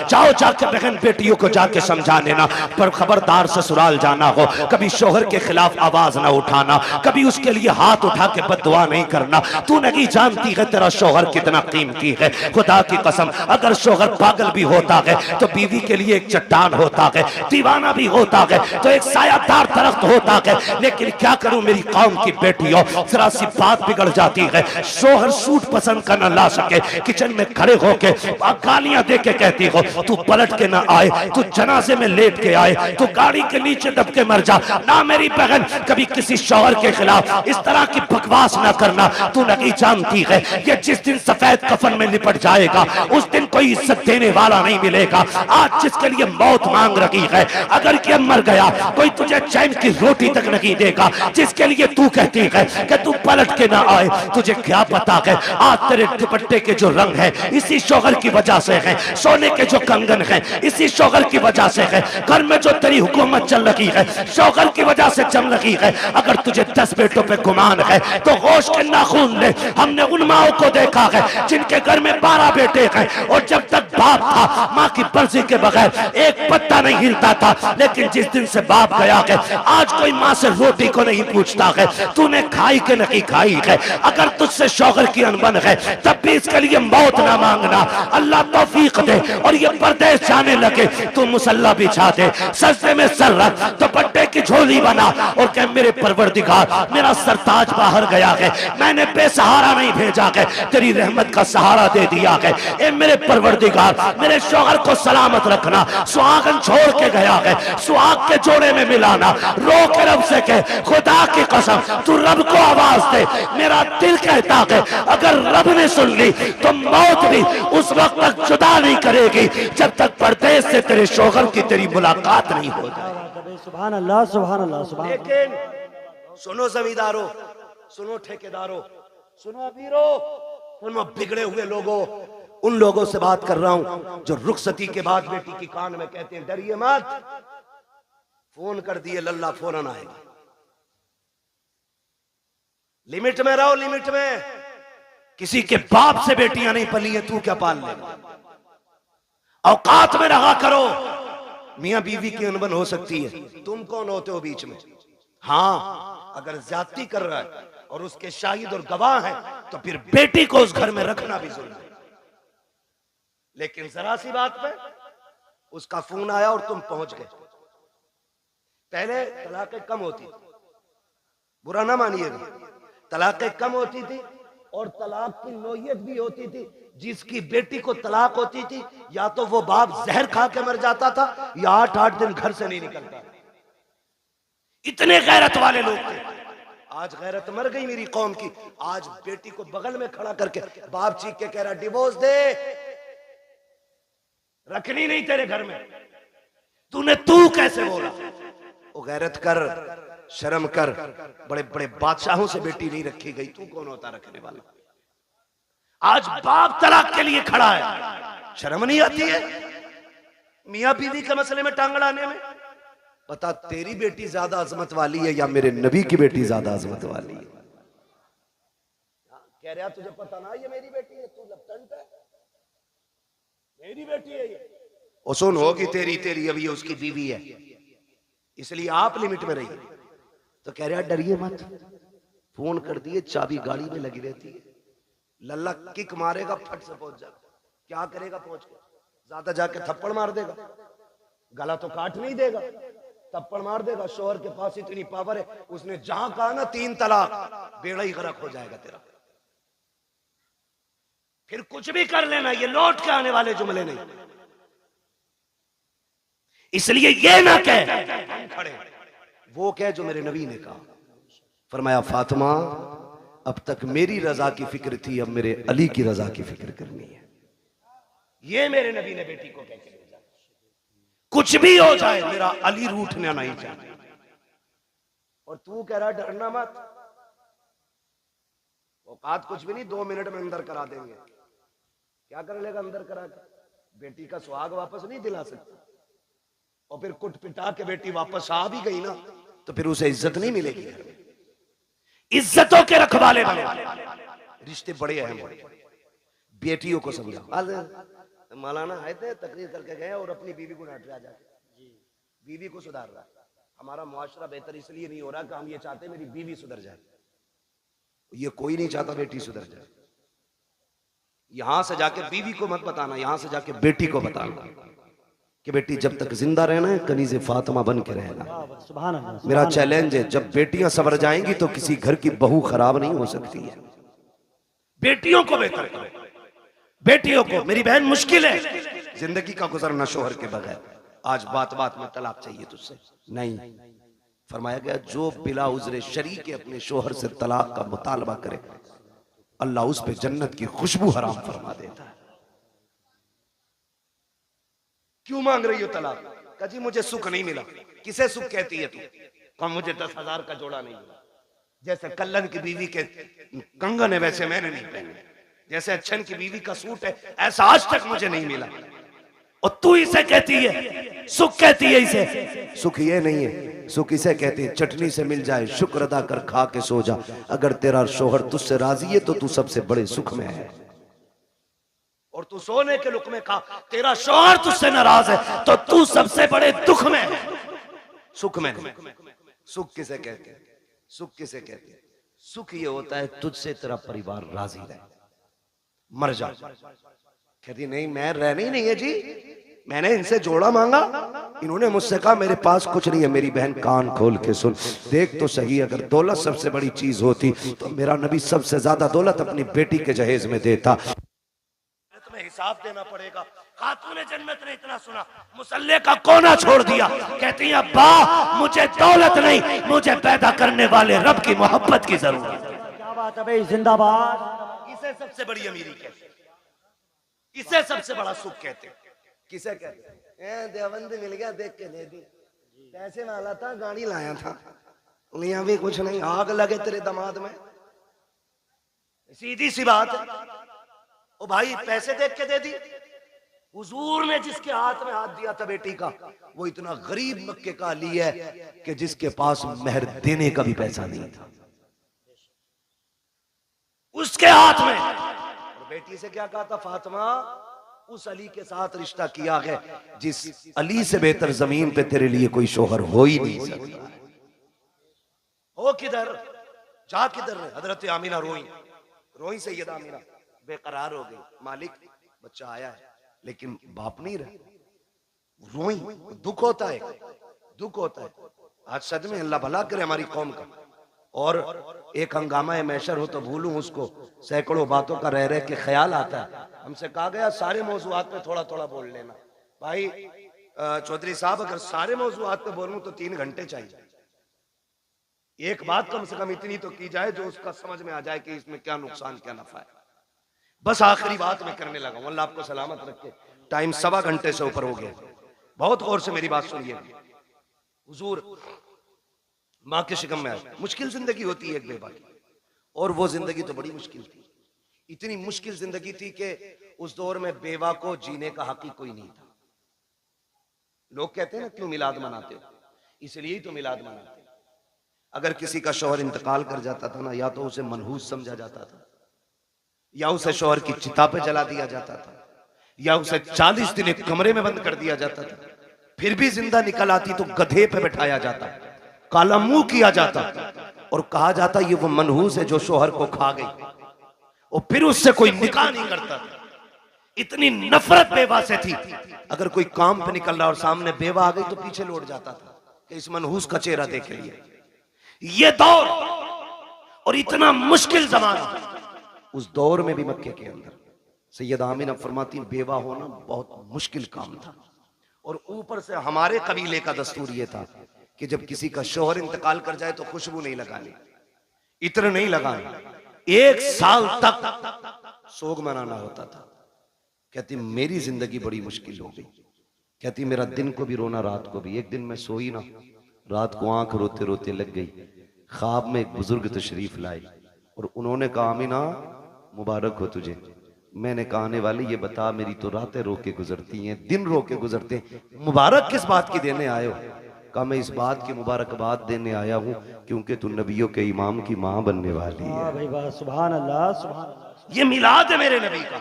जाओ जाके बहन बेटियों को जाके समझा देना, पर खबरदार ससुराल जाना हो कभी शोहर के खिलाफ आवाज ना उठाना, कभी उसके लिए हाथ उठा के बददुआ नहीं करना। तू नहीं जानती है तेरा शोहर कितना कीमती है। खुदा की कसम, अगर शोहर पागल भी होता है तो बीवी के लिए एक चट्टान होता है, दीवाना भी होता है तो एक सायादार दरख्त होता है। लेकिन क्या करूं मेरी कौम की बेटियों, जरा सी बात बिगड़ जाती है। शोहर सूट पसंद कर न ला सके, किचन में खड़े होके गालियां दे के कहती हो तू पलट के ना आए, तू जनाजे में लेट के आए, तू गाड़ी के नीचे दब के मर जा। ना मेरी बहन, कभी किसी शौहर के खिलाफ इस तरह की बकवास ना करना। तू नहीं जानती है ये जिस दिन सफेद कफन में लिपट जाएगा उस दिन कोई इज्जत देने वाला नहीं मिलेगा। आज जिसके लिए मौत मांग रही है, अगर ये मर गया कोई तुझे चैन की रोटी तक नहीं देगा। जिसके लिए तू कहती है कि तू पलट के ना आए, तुझे क्या पता है आज तेरे दुपट्टे के जो रंग है इसी शौहर की वजह से है, सोने के जो कंगन है इसी शौहर की वजह से है, घर में जो तेरी हुकूमत चल रही है शौहर की वजह से चल रही है। अगर तुझे 10 बेटों पे गुमान है तो होश के नाखून ले। हमने उन माओं को देखा है जिनके घर में 12 बेटे हैं और जब तक बाप था माँ की मर्जी के बगैर एक पत्ता नहीं हिलता था, लेकिन जिस दिन से बाप गया है आज कोई माँ से रोटी को नहीं पूछता है तूने खाई के नहीं खाई है। अगर तुझसे शौहर की अनबन है तब भी इसके लिए मौत ना मांगना। अल्लाह तौफीक दे और ये परदेश जाने लगे तू मुसल्ला बिछा दे, सजदे में सर रख, दुपट्टे की झोली बना और कह मेरे परवरदिगार मेरा सरताज बाहर गया है, मैंने बेसहारा नहीं भेजा है, तेरी रहमत का सहारा दे दिया है। ए मेरे परवरदिगार मेरे शौहर को सलामत रखना, सुहागन छोड़ के गया है सुहाग के जोड़े में मिलाना। रो के रब से कह खुदा की कसम तू रब को आवाज दे। मेरा दिल कहता है अगर रब ने सुन ली तो मौत भी उस वक्त तक जुदा नहीं करेगी जब तक परदेश से तेरे शौहर की तेरी मुलाकात नहीं हो जाए। सुभान अल्लाह सुभान अल्लाह सुभान। लेकिन सुनो जमींदारों, सुनो ठेकेदारों, सुनो अमीरों, सुनो बिगड़े हुए लोगों, उन लोगों से बात कर रहा हूं जो रुखसती के बाद बेटी की कान में कहते हैं डरिए मत, फोन कर दिए लल्ला फौरन आएगा। लिमिट में रहो, लिमिट में। किसी के बाप से बेटियां नहीं पली है, तू क्या पाल लेगा। औकात में रहा करो। मियां बीवी की अनबन हो सकती है, तुम कौन होते हो बीच में। हाँ, अगर ज्यादती कर रहा है और उसके शाहिद और गवाह हैं तो फिर बेटी को उस घर में रखना भी जरूरी है। लेकिन जरा सी बात पे उसका फोन आया और तुम पहुंच गए। पहले तलाकें कम होती थी, बुरा ना मानिएगा, तलाकें कम होती थी और तलाक की नौयत भी होती थी। जिसकी बेटी को तलाक होती थी या तो वो बाप जहर खा के मर जाता था या 8-8 दिन घर से नहीं निकलता। इतने गैरत वाले लोग थे। आज गैरत मर गई मेरी कौम की। आज बेटी को बगल में खड़ा करके बाप चीख के कह रहा डिवोर्स दे, रखनी नहीं तेरे घर में। तू कैसे बोला। वो गैरत कर, शर्म कर। बड़े बड़े बादशाहों से बेटी नहीं रखी गई, तू कौन होता रखने वाला। आज बाप तलाक के लिए खड़ा है, शर्म नहीं आती है मियां बीवी के मसले में टांग अड़ाने में। पता तेरी बेटी ज्यादा अजमत वाली है या मेरे नबी की बेटी ज्यादा अजमत वाली है। कह रहा तुझे पता ना ये मेरी बेटी है, तू लपटंट है, मेरी बेटी है ये। और सुन होगी तेरी अभी उसकी बीवी है, इसलिए आप लिमिट में रहिए। तो कह रहा डरिए मत, फोन कर दिए, चाबी गाड़ी में लगी रहती है, लल्ला किक मारेगा फट से पहुंच जाएगा। क्या करेगा पहुंच के, ज्यादा जाके थप्पड़ मार देगा, गला तो काट नहीं देगा, थप्पड़ मार देगा। शोहर के पास इतनी पावर है, उसने जहां कहा ना 3 तलाक, बेड़ा ही गरक हो जाएगा तेरा। फिर कुछ भी कर लेना, ये लौट के आने वाले जुमले नहीं। इसलिए ये ना कह खड़े, वो कह जो मेरे नबी ने कहा। फरमाया फातिमा अब तक मेरी रजा की फिक्र थी, अब मेरे अली की रजा की फिक्र करनी है। ये मेरे नबी ने बेटी को कह के भेजा। कुछ भी हो जाए मेरा अली रूठना नहीं चाहिए। और तू कह रहा डरना मत, औकात कुछ भी नहीं, 2 मिनट में अंदर करा देंगे। क्या कर लेगा अंदर करा के, बेटी का सुहाग वापस नहीं दिला सकता। और फिर कुट पिटा के बेटी वापस आ भी गई ना तो फिर उसे इज्जत नहीं मिलेगी। इज्जतों के रखवाले बने, रिश्ते बड़े अहम हैं। बेटियों को समझाओ। मौलाना आए थे, तकरीर करके गए और अपनी बीवी को डांट रहा जाके, बीवी को सुधार रहा। हमारा मुआशरा बेहतर इसलिए नहीं हो रहा कि हम ये चाहते मेरी बीवी सुधर जाए, ये कोई नहीं चाहता बेटी सुधर जाए। यहां से जाके बीवी को मत बताना, यहां से जाके बेटी को बताना कि बेटी जब तक जिंदा रहना है कनीज़े फातिमा बन के रहना। सुभान अल्लाह। मेरा चैलेंज है, जब बेटियां सवर जाएंगी तो किसी घर की बहू खराब नहीं हो सकती है। बेटियों को बेहतर करो, बेटियों को। मेरी बहन मुश्किल है जिंदगी का गुजरना शोहर के बगैर। आज बात बात में तलाक चाहिए तुझसे, नहीं। फरमाया गया जो बिला उज़्र शरी के अपने शोहर से तलाक का मुतालबा करे अल्लाह उस पे जन्नत की खुशबू हराम फरमा देता है। क्यों मांग रही हो तलाक? कहा जी मुझे सुख नहीं मिला। किसे सुख कहती है तू? कहा मुझे 10,000 का जोड़ा नहीं मिला। जैसे कल्लन की बीवी के कंगन है वैसे मैंने नहीं पहने, जैसे अच्छन की बीवी का सूट है ऐसा आज तक मुझे नहीं मिला। और तू इसे कहती है सुख, कहती है इसे सुख ये नहीं है, सुख इसे कहते हैं चटनी से मिल जाए शुक्र अदा कर खा के सो जा। अगर तेरा शोहर तुझसे राजी है तो तू सबसे बड़े सुख में है। और तू सोने के लुक में खा, तेरा शोहर तुझसे नाराज है तो तू सबसे बड़े दुख में है, सुख में नहीं। सुख किसे कहते हैं? सुख किसे कहते हैं? सुख ये होता है तुझसे तेरा परिवार राजी रहे। मर जा। कहती नहीं मैं रहना ही नहीं है जी, मैंने इनसे जोड़ा मांगा, इन्होंने मुझसे कहा मेरे पास कुछ नहीं है। मेरी बहन कान खोल के सुन, देख तो सही, अगर दौलत सबसे बड़ी चीज होती तो मेरा नबी सबसे ज्यादा दौलत अपनी बेटी के जहेज में देता। तुम्हें हिसाब देना पड़ेगा। खातूने जन्नत ने इतना सुना, मुसल्ले का कोना छोड़ दिया। कहती है अब्बा मुझे दौलत नहीं, मुझे पैदा करने वाले रब की मोहब्बत की जरूरत है। क्या बात है भाई, जिंदाबाद। इसे सबसे बड़ी अमीरी कहते हैं, इसे सबसे बड़ा सुख कहते हैं। किसे कहते हैं? देवबंद मिल गया देख के दे दी, पैसे वाला था गाड़ी लाया था, यहाँ भी कुछ नहीं, आग लगे तेरे दामाद में। सीधी सी बात है। ओ भाई पैसे देख के दे दी। हुजूर ने जिसके हाथ में हाथ दिया था बेटी का, वो इतना गरीब मक्के का अली है कि जिसके पास मेहर देने का भी पैसा नहीं था, उसके हाथ में। और बेटी से क्या कहा था? फातिमा उस अली के साथ रिश्ता किया है जिस अली से बेहतर जमीन पे तेरे लिए कोई शोहर हो ही नहीं सकता। हो किधर, जा किधर? हजरत आमीना रोई, रोई सैयदा आमीना बेकरार हो गई। मालिक बच्चा आया है लेकिन बाप नहीं रहे। रोई, दुख होता है, दुख होता है। आज सदमे, अल्लाह भला करे हमारी कौम का। और एक हंगामा है मैशर हो तो भूलूं उसको, सैकड़ों बातों का रह रह के ख्याल आता है। हमसे कहा गया सारे मौजूआत पे थोड़ा थोड़ा बोल लेना। भाई चौधरी साहब अगर सारे मौजूआत पे बोलूं तो 3 घंटे चाहिए। एक बात कम से कम इतनी तो की जाए जो उसका समझ में आ जाए कि इसमें क्या नुकसान क्या नफा है। बस आखिरी बात मैं करने लगा हूं, अल्लाह आपको सलामत रखे। टाइम 1.25 घंटे से ऊपर हो गया। बहुत गौर से मेरी बात सुनिए। हुजूर माँ के शिकम में आए, मुश्किल जिंदगी होती है एक बेवा की, और वो जिंदगी तो बड़ी मुश्किल थी। इतनी मुश्किल जिंदगी थी कि उस दौर में बेवा को जीने का हक ही कोई नहीं था। लोग कहते हैं ना क्यों मिलाद मनाते हो? इसलिए ही तो मिलाद मनाते हैं। अगर किसी का शौहर इंतकाल कर जाता था ना, या तो उसे मनहूस समझा जाता था, या उसे शौहर की चिता पे जला दिया जाता था, या उसे 40 दिन एक कमरे में बंद कर दिया जाता था। फिर भी जिंदा निकल आती तो गधे पे बैठाया जाता, काला मुंह किया जाता और कहा जाता ये वो मनहूस है जो शौहर को खा गई, और फिर उससे कोई निकाह नहीं करता था। इतनी नफरत बेवा से थी, अगर कोई काम पे निकल रहा और सामने बेवा आ गई तो पीछे लौट जाता था कि इस मनहूस का चेहरा देख लिए। ये दौर और इतना मुश्किल जमाना, उस दौर में भी मक्के के अंदर सैयदा आमीना फरमाती बेवा होना बहुत मुश्किल काम था। और ऊपर से हमारे कबीले का दस्तूर ये था कि जब किसी का शौहर इंतकाल कर जाए तो खुशबू नहीं लगानी, इत्र नहीं लगानी, 1 साल तक सोग मनाना होता था। कहती मेरी जिंदगी बड़ी मुश्किल हो गई। कहती मेरा दिन को भी रोना रात को भी। एक दिन मैं सोई ना, रात को आंख रोते रोते लग गई। ख्वाब में एक बुजुर्ग तशरीफ लाई और उन्होंने कहा आमीना मुबारक हो तुझे। मैंने कहा आने वाली ये बता, मेरी तो रातें रो के गुजरती हैं, दिन रो के गुजरते हैं, मुबारक किस बात की देने आए हो? कहा मैं इस बात की मुबारकबाद देने आया हूँ क्योंकि तू नबियों के इमाम की माँ बनने वाली है। भाई वाह, सुभान अल्लाह, सुभान अल्लाह। ये मिलाद है मेरे नबी का,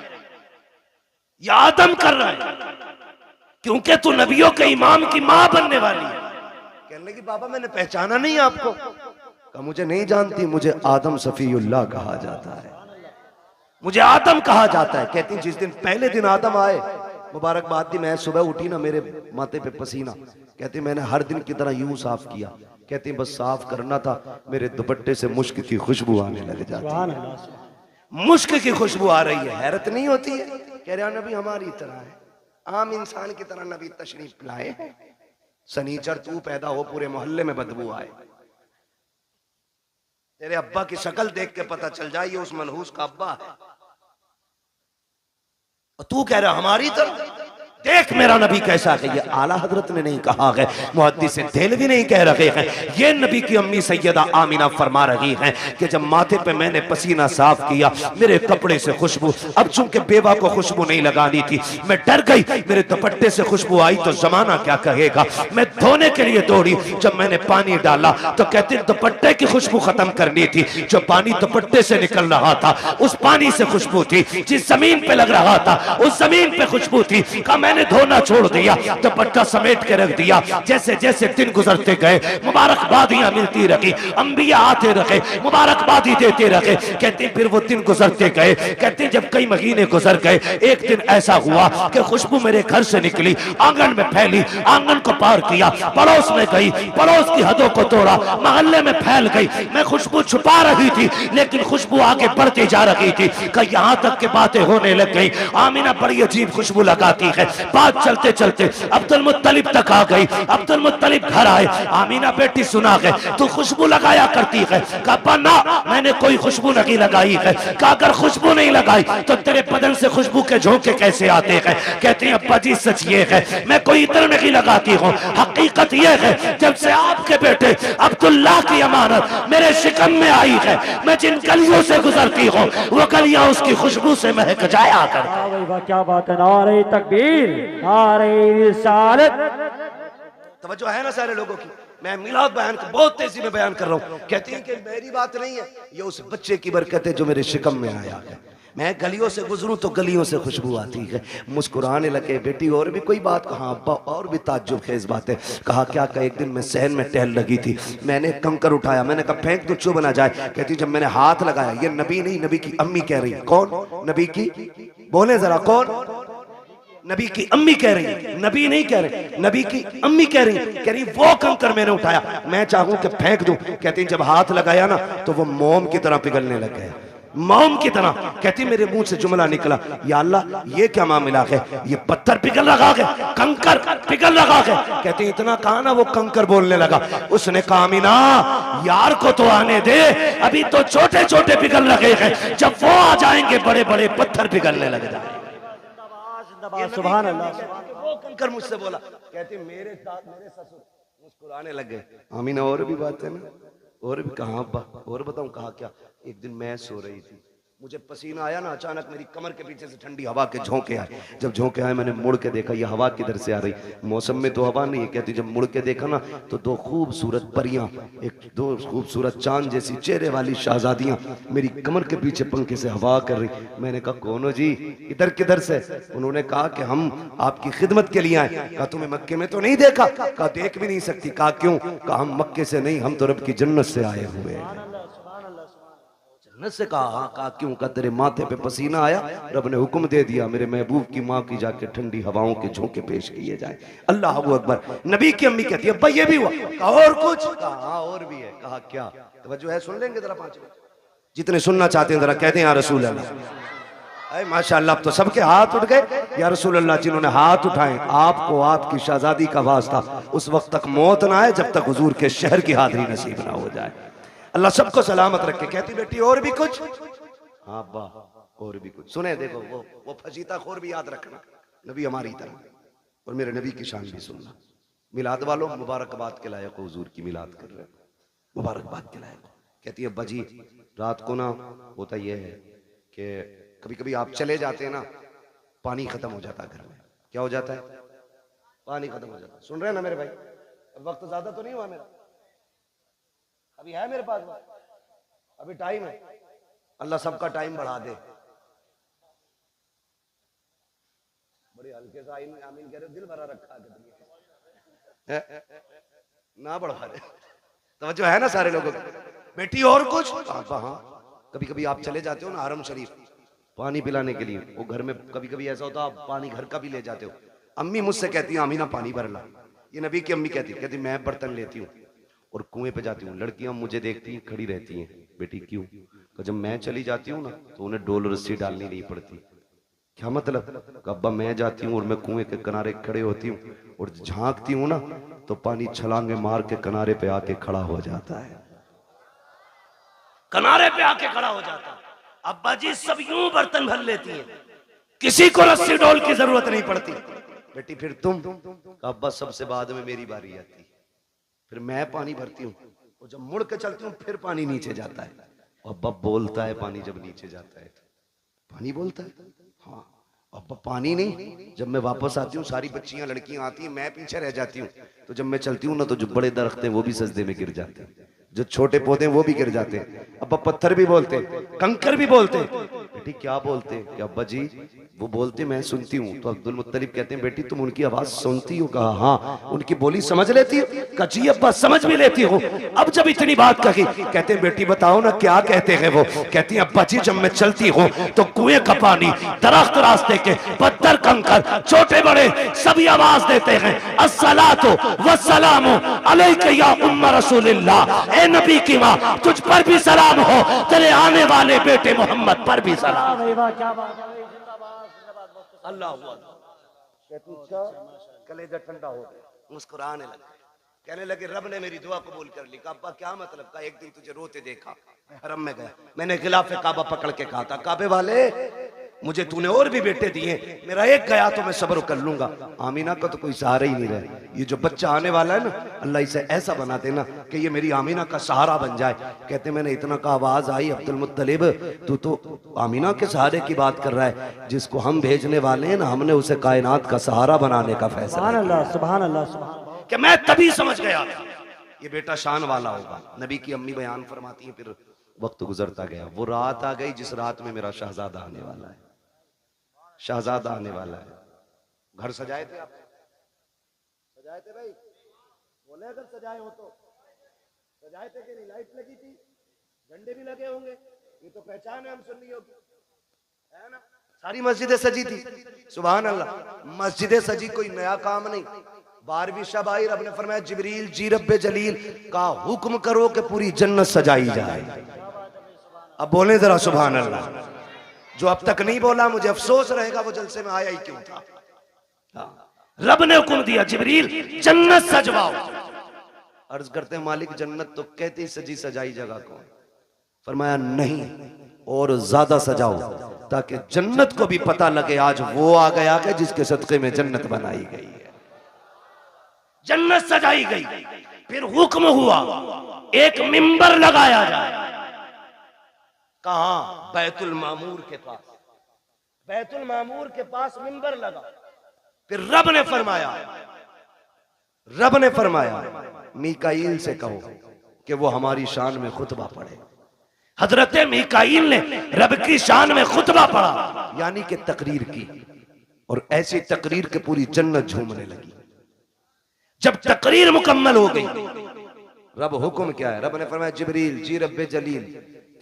या आदम कर रहा है, क्योंकि तू नबियों के इमाम की मां बनने वाली है। कहने लगी बाबा मैंने पहचाना नहीं आपको। कहा मुझे नहीं जानती, मुझे आदम सफीउल्लाह कहा जाता है, मुझे आदम कहा जाता है। कहती जिस दिन पहले दिन आदम आए, मुबारकबाद दी, मैं सुबह उठी ना मेरे माथे पे पसीना, कहती मैंने हर दिन की तरह यूं साफ किया। कहती बस साफ करना था, मेरे दुपट्टे से मुश्क की खुशबू आने लग जाती, मुश्क की खुशबू आ रही है। हैरत नहीं होती है? कह रहा नबी हमारी तरह है, आम इंसान की तरह नबी तशरीफ लाए, सनीचर तू पैदा हो पूरे मोहल्ले में बदबू आए, तेरे अब्बा की शक्ल देख के पता चल जाए ये उस मनहूस का अब्बा है, और तू कह रहा हमारी तरह। देख मेरा नबी कैसा है। ये आला हजरत ने नहीं कहा है, मुहद्दिस देलवी नहीं कह रहे हैं, ये नबी की अम्मी सैयदा आमिना फरमा रही हैं कि जब माथे पे मैंने पसीना साफ किया, मेरे कपड़े से खुशबू, अब चूंकि बेवा को खुशबू नहीं लगानी थी, मैं डर गई, मेरे दुपट्टे से खुशबू आई तो जमाना क्या कहेगा। मैं धोने के लिए दौड़ी, जब मैंने पानी डाला तो कहते दुपट्टे की खुशबू खत्म करनी थी, जो पानी दुपट्टे से निकल रहा था उस पानी से खुशबू थी, जिस जमीन पे लग रहा था उस जमीन पे खुशबू थी। का मैंने धोना छोड़ दिया, दुपट्टा समेट के रख दिया। जैसे जैसे दिन गुजरते गए, मुबारकबादियां मिलती रही, अंबिया आते रहे, मुबारकबादी देते रहे। कहते फिर वो दिन गुजरते गए, कहते जब कई महीने गुजर गए, एक दिन ऐसा हुआ कि खुशबू मेरे घर से निकली, आंगन में फैली, आंगन को पार किया, पड़ोस में गई, पड़ोस की हदों को तोड़ा, मोहल्ले में फैल गई। मैं खुशबू छुपा रही थी, लेकिन खुशबू आगे बढ़ती जा रही थी कि यहां तक के बातें होने लग गई। आमिना बड़ी अजीब खुशबू लगाती है। बात चलते चलते अब्दुल मुत्तलिब तक आ गई। अब्दुल मुत्तलिब घर आए, आमीना बेटी सुना है तू खुशबू लगाया करती है। कहा ना मैंने कोई खुशबू नहीं लगाई है। कहा अगर खुशबू नहीं लगाई तो तेरे बदन से खुशबू के झोंके कैसे आते हैं। कहते हैं अब्बा जी सच ये है मैं कोई इत्र नहीं लगाती हूँ, हकीकत ये है जब से आपके बेटे अब्दुल्ला की अमानत मेरे शिकन में आई है, मैं जिन गलियों से गुजरती हूँ वो गलियां उसकी खुशबू से महक जाया कर। क्या बात है, नारे तकबीर, नारे रिसालत। तवज्जो है ना सारे लोगों की। मैं मिलाद बयान को बहुत तेजी में बयान कर रहा हूँ। कहती है कि मेरी बात नहीं है, ये उस बच्चे की बरकत है जो मेरे शिकम में आया है। मैं गलियों से गुजरूं तो गलियों से खुशबू आती है। मुस्कुराने लगे। बेटी और भी कोई बात? कहा अब्बा और भी ताज्जुब खेज बात है। कहा क्या? का एक दिन मैं सहन में टहल लगी थी, मैंने कंकर उठाया, मैंने कहा फेंक तो चुभ ना जाए। कहती जब मैंने हाथ लगाया, ये नबी नहीं नबी की अम्मी कह रही। कौन? नबी की, बोले जरा कौन? नबी की अम्मी कह रही है, नबी नहीं कह रहे, नबी की अम्मी कह रही वो कंकर मैंने उठाया, मैं चाहूं कि फेंक दूं। कहती जब हाथ लगाया ना तो वो मोम की तरह पिघलने लग गया, मोम की तरह। कहती मेरे मुंह से जुमला निकला, या अल्लाह ये क्या मामला है, ये पत्थर पिघल रहा है, कंकर पिघल रहा है। कहती इतना कहा ना वो कंकर बोलने लगा। उसने कहा अमीना यार को तो आने दे, अभी तो छोटे छोटे पिघल रहे हैं, जब वो आ जाएंगे बड़े बड़े पत्थर पिघलने लग जाए। सुभान अल्लाह। वो कंकर मुझसे बोला। कहती मेरे ससुर मुस्कुराने लग गए। आमीना और भी बात है ना, और भी कहा अब्बा और बताऊं? कहा क्या? एक दिन मैं सो रही थी, मुझे पसीना आया ना, अचानक मेरी कमर के पीछे से ठंडी हवा के झोंके आए। जब झोंके आए मैंने मुड़ के देखा, ये हवा किधर से आ रही? मौसम में तो हवा नहीं है। कहती जब मुड़ के देखा ना तो दो खूबसूरत परियां, दो खूबसूरत चांद जैसी चेहरे वाली शहजादियां मेरी कमर के पीछे पंखे से हवा कर रही। मैंने कहा कौन हो जी, इधर किधर से? उन्होंने कहा कि हम आपकी खिदमत के लिए आए। कहा तुम्हें मक्के में तो नहीं देखा? कहा देख भी नहीं सकती। कहा क्यों? कहा हम मक्के से नहीं, हम तो रब की जन्नत से आए हुए हैं। से कहा क्यों? का तेरे माथे पे पसीना आया, रब ने हुक्म दे दिया मेरे महबूब की माँ की जाके ठंडी हवाओं के झोंके पेश किए जाए। अल्लाह अकबर। नबी की अम्मी कहती है भाई ये भी हुआ? कहा और कुछ? कहा और भी है। कहा क्या? तवज्जो है, सुन लेंगे जरा 5 मिनट, जितने सुनना चाहते हैं जरा कहते हैं या रसूल अल्लाह। माशाअल्लाह, अब तो सबके हाथ उठ गए या रसूल अल्लाह। जिन्होंने हाथ उठाए आपको आपकी शहजादी का वास्ता उस वक्त तक मौत ना आए जब तक हुजूर के शहर की हाजिरी नसीब ना हो जाए। अल्लाह सबको सलामत रखे। कहती बेटी और भी कुछ? हाँ अब्बा और भी कुछ। सुने देखो वो फजीता खोर भी याद रखना, नबी हमारी तरह, और मेरे नबी की शान भी सुनना। मिलाद वालों मुबारकबाद के लायक हुजूर की मिलाद कर रहे, मुबारकबाद के लायक। कहती है अब्बा जी रात को ना होता यह है कि कभी कभी आप चले जाते हैं ना, पानी खत्म हो जाता है घर में। क्या हो जाता है? पानी खत्म हो जाता है। सुन रहे हैं ना मेरे भाई? वक्त ज्यादा तो नहीं हुआ मेरा, अभी है मेरे पास वक्त, अभी टाइम है। अल्लाह सबका टाइम बढ़ा दे। बड़े हल्के से आमीन आमीन कह रहे हो, दिल भरा रखा है ना बढ़ा रहे तो जो है ना सारे लोगों को। बेटी और कुछ? हाँ, कभी कभी आप चले जाते हो ना हरम शरीफ पानी पिलाने के लिए, वो घर में कभी कभी ऐसा होता है आप पानी घर का भी ले जाते हो। अम्मी मुझसे कहती है आमीना पानी भर ला, ये नबी की अम्मी कहती मैं बर्तन लेती हूँ और कुएं पे जाती हूँ। लड़कियां मुझे देखती हैं खड़ी रहती हैं, बेटी क्यों? तो जब मैं चली जाती हूँ ना तो उन्हें डोल रस्सी डालनी नहीं पड़ती। क्या मतलब? अब्बा मैं जाती हूँ और मैं कुएं के किनारे खड़े होती हूँ और झांकती हूँ ना तो पानी छलांगे मार के किनारे पे आके खड़ा हो जाता है, किनारे पे आके खड़ा हो जाता है। अब्बा जी सब यूं बर्तन भर लेती हैं, किसी को रस्सी डोल की जरूरत नहीं पड़ती। बेटी फिर तुम? अब्बा सबसे बाद में मेरी बारी आती, फिर मैं पानी भरती हूँ और जब मुड़ के चलती हूँ फिर पानी नीचे जाता है। अब्बा बोलता है पानी जब नीचे जाता है तो पानी बोलता है। हाँ अब्बा पानी नहीं। जब मैं वापस आती हूँ सारी बच्चियां लड़कियां आती हैं, मैं पीछे रह जाती हूँ, तो जब मैं चलती हूँ ना तो जो बड़े दरख्त हैं वो भी सजदे में गिर जाते हैं, जो छोटे पौधे हैं वो भी गिर जाते हैं। अब्बा पत्थर भी बोलते, कंकर भी बोलते। बेटी क्या बोलते? कि अब्बा जी वो बोलते मैं सुनती हूँ। तो अब्दुल मुत्तलिब कहते हैं बेटी तुम उनकी आवाज सुनती हो? कहा हाँ। उनकी बोली समझ लेती हो? कहा जी अब्बा समझ भी लेती हो। अब जब इतनी बात कही कहते हैं बेटी बताओ ना क्या कहते हैं वो? कहती है अब्बा जी जब मैं चलती हूँ तो कुएं का पानी, दरख्त, रास्ते के पत्थर, कंकर, छोटे बड़े सभी आवाज देते हैं अस्सलातु वस्सलामु अलैका या उम्म रसूलिल्लाह। ए नबी की माँ तुझ पर भी सलाम हो, तेरे आने वाले बेटे मोहम्मद पर भी सलाम। क्या बात है, अल्लाह कलेजा ठंडा हो गया, मुस्कुराने लगे, कहने लगे रब ने मेरी दुआ कबूल कर ली। कहा अब्बा क्या मतलब? का एक दिन तुझे रोते देखा, हरम में गया, मैंने खिलाफे काबा पकड़ के कहा था काबे वाले मुझे तूने और भी बेटे दिए, मेरा एक गया तो मैं सब्र कर लूंगा। आमीना का तो कोई सहारा ही नहीं रहा। ये जो बच्चा आने वाला है ना अल्लाह इसे ऐसा बना देना कि ये मेरी आमीना का सहारा बन जाए। कहते मैंने इतना का आवाज आई अब्दुल मुत्तलिब तू तो आमीना के सहारे की बात कर रहा है, जिसको हम भेजने वाले हैं ना हमने उसे कायनात का सहारा बनाने का फैसला। सुभान अल्लाह सुभान अल्लाह सुभान। कि मैं तभी समझ गया ये बेटा शान वाला होगा। नबी की अम्मी बयान फरमाती है फिर वक्त गुजरता गया, वो रात आ गई जिस रात में मेरा शहजादा आने वाला है, शहजादा आने वाला है। घर सजाए थे आप? सजाए थे भाई? बोले अगर सजाए हो तो सजाए थे कि नहीं? लाइट लगी थी, झंडे भी लगे होंगे, ये तो पहचान है हम सुन्नियों की, है ना? सारी मस्जिदें सजी थी। सुभान अल्लाह। मस्जिदें सजी कोई नया काम नहीं। 12वीं शब आई, रब ने फरमाया जिब्रील जी रब्बे जलील का हुक्म करो कि पूरी जन्नत सजाई जाए। अब बोले जरा सुभान अल्लाह। जो अब तक नहीं बोला मुझे अफसोस रहेगा वो जलसे में आया ही क्यों था। रब ने हुक्म दिया जिब्रील जन्नत सजवाओ। अर्ज करते हैं मालिक जन्नत तो कहते ही सजी सजाई जगह को। फरमाया नहीं और ज्यादा सजाओ ताकि जन्नत को भी पता लगे आज वो आ गया कि जिसके सदके में जन्नत बनाई गई है। जन्नत सजाई गई, फिर हुक्म हुआ एक मिंबर लगाया जाए। कहां? बैतुल मामूर के पास। बैतुल मामूर के पास मिंबर लगा। फिर रब ने फरमाया मीकाईल से कहो कि वो हमारी शान में खुतबा पढ़े। हजरत मीकाईल ने रब की शान में खुतबा पढ़ा, यानी कि तकरीर की, और ऐसी तकरीर के पूरी जन्नत झूमने लगी। जब तकरीर मुकम्मल हो गई, रब हुक्म क्या है? रब ने फरमाया जिब्रील जी रब्बे जलील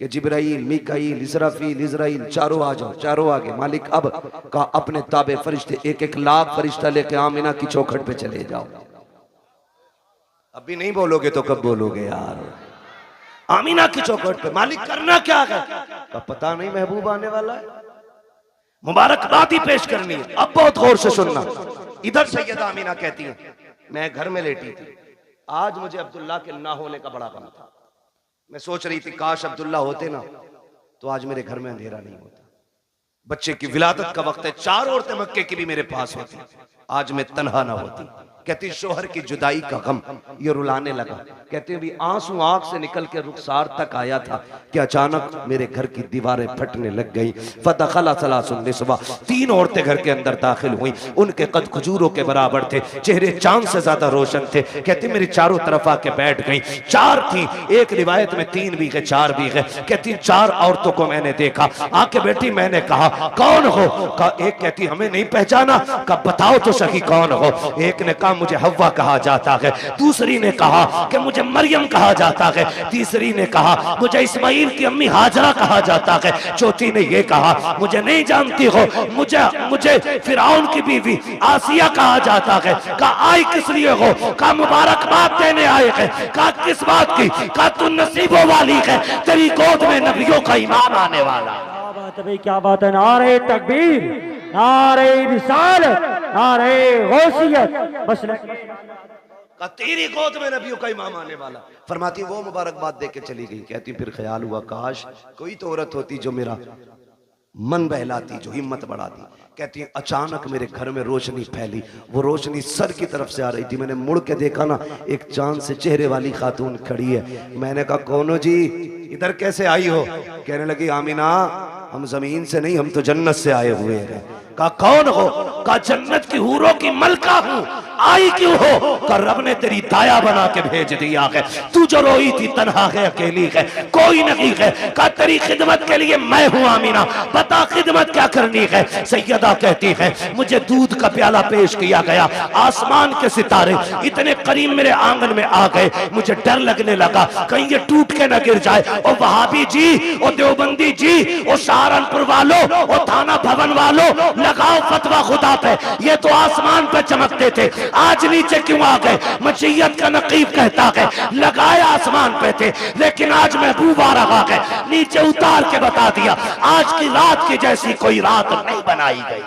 कि जिब्राइल, मीकाईल, इसराफील, इजराइल चारों आ जाओ। चारों आगे। मालिक अब का अपने ताबे फरिश्ते 1-1 लाख फरिश्ता लेके आमीना की चौखट पे चले जाओ। अभी नहीं बोलोगे तो कब बोलोगे यार? आमीना की चौखट पे। मालिक करना क्या है? का पता नहीं, महबूब आने वाला है, मुबारकबाद ही पेश करनी है। अब बहुत गौर से सुनना। इधर सैयदा आमीना कहती है मैं घर में लेटी थी, आज मुझे अब्दुल्ला के ना होने का बड़ा गम था। मैं सोच रही थी काश अब्दुल्ला होते ना तो आज मेरे घर में अंधेरा नहीं होता। बच्चे की विलादत का वक्त है, 4 औरतें मक्के की भी मेरे पास होती, आज मैं तन्हा ना होती। कहती शोहर की जुदाई का गम, ये रुलाने लगा। कहते भी आंसू आंख से निकल के रुखसार तक आया था कि अचानक मेरे घर की दीवारें फटने लग गई। फदखला सलासुन निस्वा, 3 औरतें घर के अंदर दाखिल हुई। उनके कद खजूरों के बराबर थे, चेहरे चांद से ज्यादा रोशन थे। कहती मेरी चारों तरफ आके बैठ गई। 4 थी, एक रिवायत में 3 भी गए 4 भी गए। कहती 4 औरतों को मैंने देखा, आके बैठी। मैंने कहा कौन हो? कहा एक कहती हमें नहीं पहचाना। कहा बताओ तो सही कौन हो? एक ने कहा मुझे हव्वा कहा जाता है, दूसरी ने कहा कि मुझे मरियम कहा जाता है, तीसरी ने कहा मुझे इस्माइल की अम्मी हाजरा कहा जाता है, चौथी ने यह कहा मुझे नहीं जानती हो, मुझे फिरौन की बीवी आसिया कहा जाता है। कहा आई किस लिए हो? कहा मुबारकबाद देने आए हैं। कहा किस बात की? कहा तू नसीबों वाली है, तेरी गोद में नबियों का ईमान आने वाला। क्या बात है भाई, क्या बात है। नारे तकबीर, नारे रिसालत, नारे गौसियत। बस का तेरी गोद में नबियों का इमाम आने वाला। फरमाती वो मुबारकबाद दे के चली गई। कहती फिर ख्याल हुआ काश कोई तो औरत होती जो मेरा मन बहलाती, जो हिम्मत बढ़ाती। कहती अचानक मेरे घर में रोशनी फैली। वो रोशनी सर की तरफ से आ रही थी। मैंने मुड़ के देखा ना, एक चांद से चेहरे वाली खातून खड़ी है। मैंने कहा कौन हो जी, इधर कैसे आई हो? कहने लगी आमीना हम जमीन से नहीं, हम तो जन्नत से आए हुए हैं। कहा कौन हो? कहा जन्नत की हूरों की मलका हूं। आई क्यों हो? कहा रब ने तेरी दाया बना के भेज दिया है। तू जो रोई थी तन्हा है, अकेली है, कोई नहीं है। कहा तेरी खिदमत के लिए मैं हूं आमीना, बता खिदमत क्या करनी है? सैयदा कहती है मुझे दूध का प्याला पेश किया गया। आसमान के सितारे इतने करीब मेरे आंगन में आ गए, मुझे डर लगने लगा कहीं ये टूट के न गिर जाए। और वहाबी जी, और देवबंदी जी, और सहारनपुर वालों, और थाना भवन वालों, लगाओ फतवा खुदा पे। ये तो आसमान पे चमकते थे, आज नीचे क्यों आ गए? मशीयत का नकीब कहता है लगाए आसमान पे थे, लेकिन आज महबूब आ रहा है, नीचे उतार के बता दिया आज की रात की जैसी कोई रात नहीं बनाई गई।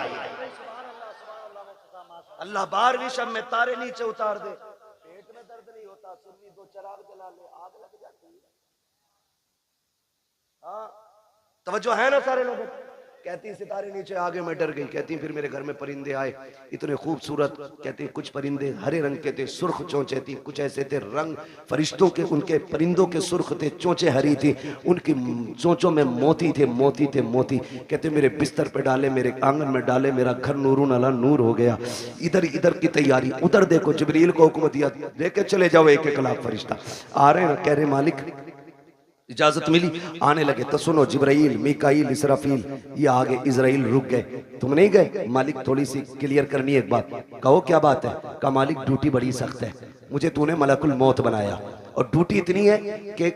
अल्लाह 12वीं शब में तारे नीचे उतार दे। पेट में दर्द नहीं होता, सुन्नी 2 चिराग जला ले, आग लग जाती है। हाँ तवज्जो है ना सारे लोगों? कहती सितारे नीचे आगे मैं डर गई। कहती फिर मेरे घर में परिंदे आए, इतने खूबसूरत। कहती कुछ परिंदे हरे रंग के थे, सुर्ख चोंचे थी, कुछ ऐसे थे रंग फरिश्तों के, उनके परिंदों के सुर्ख थे, चोंचे हरी थी, उनकी चोंचों में मोती थे, मोती थे मोती। कहते मेरे बिस्तर पे डाले, मेरे आंगन में डाले, मेरा घर नूरून अला नूर हो गया। इधर इधर की तैयारी, उधर देखो जिब्रील को हुक्म दिया लेके चले जाओ 1-1 लाख फरिश्ता आ रहे हैं। कह रहे मालिक इजाजत मिली, आने लगे तो सुनो जिब्राइल, मीकाईल, इसराफील, ये आगे इजराइल रुक गए। तुम नहीं गए? मालिक थोड़ी सी क्लियर करनी है एक बात। कहो क्या बात है? कहा मालिक ड्यूटी बड़ी सख्त है, मुझे तूने मलकुल मौत बनाया और ड्यूटी इतनी है कि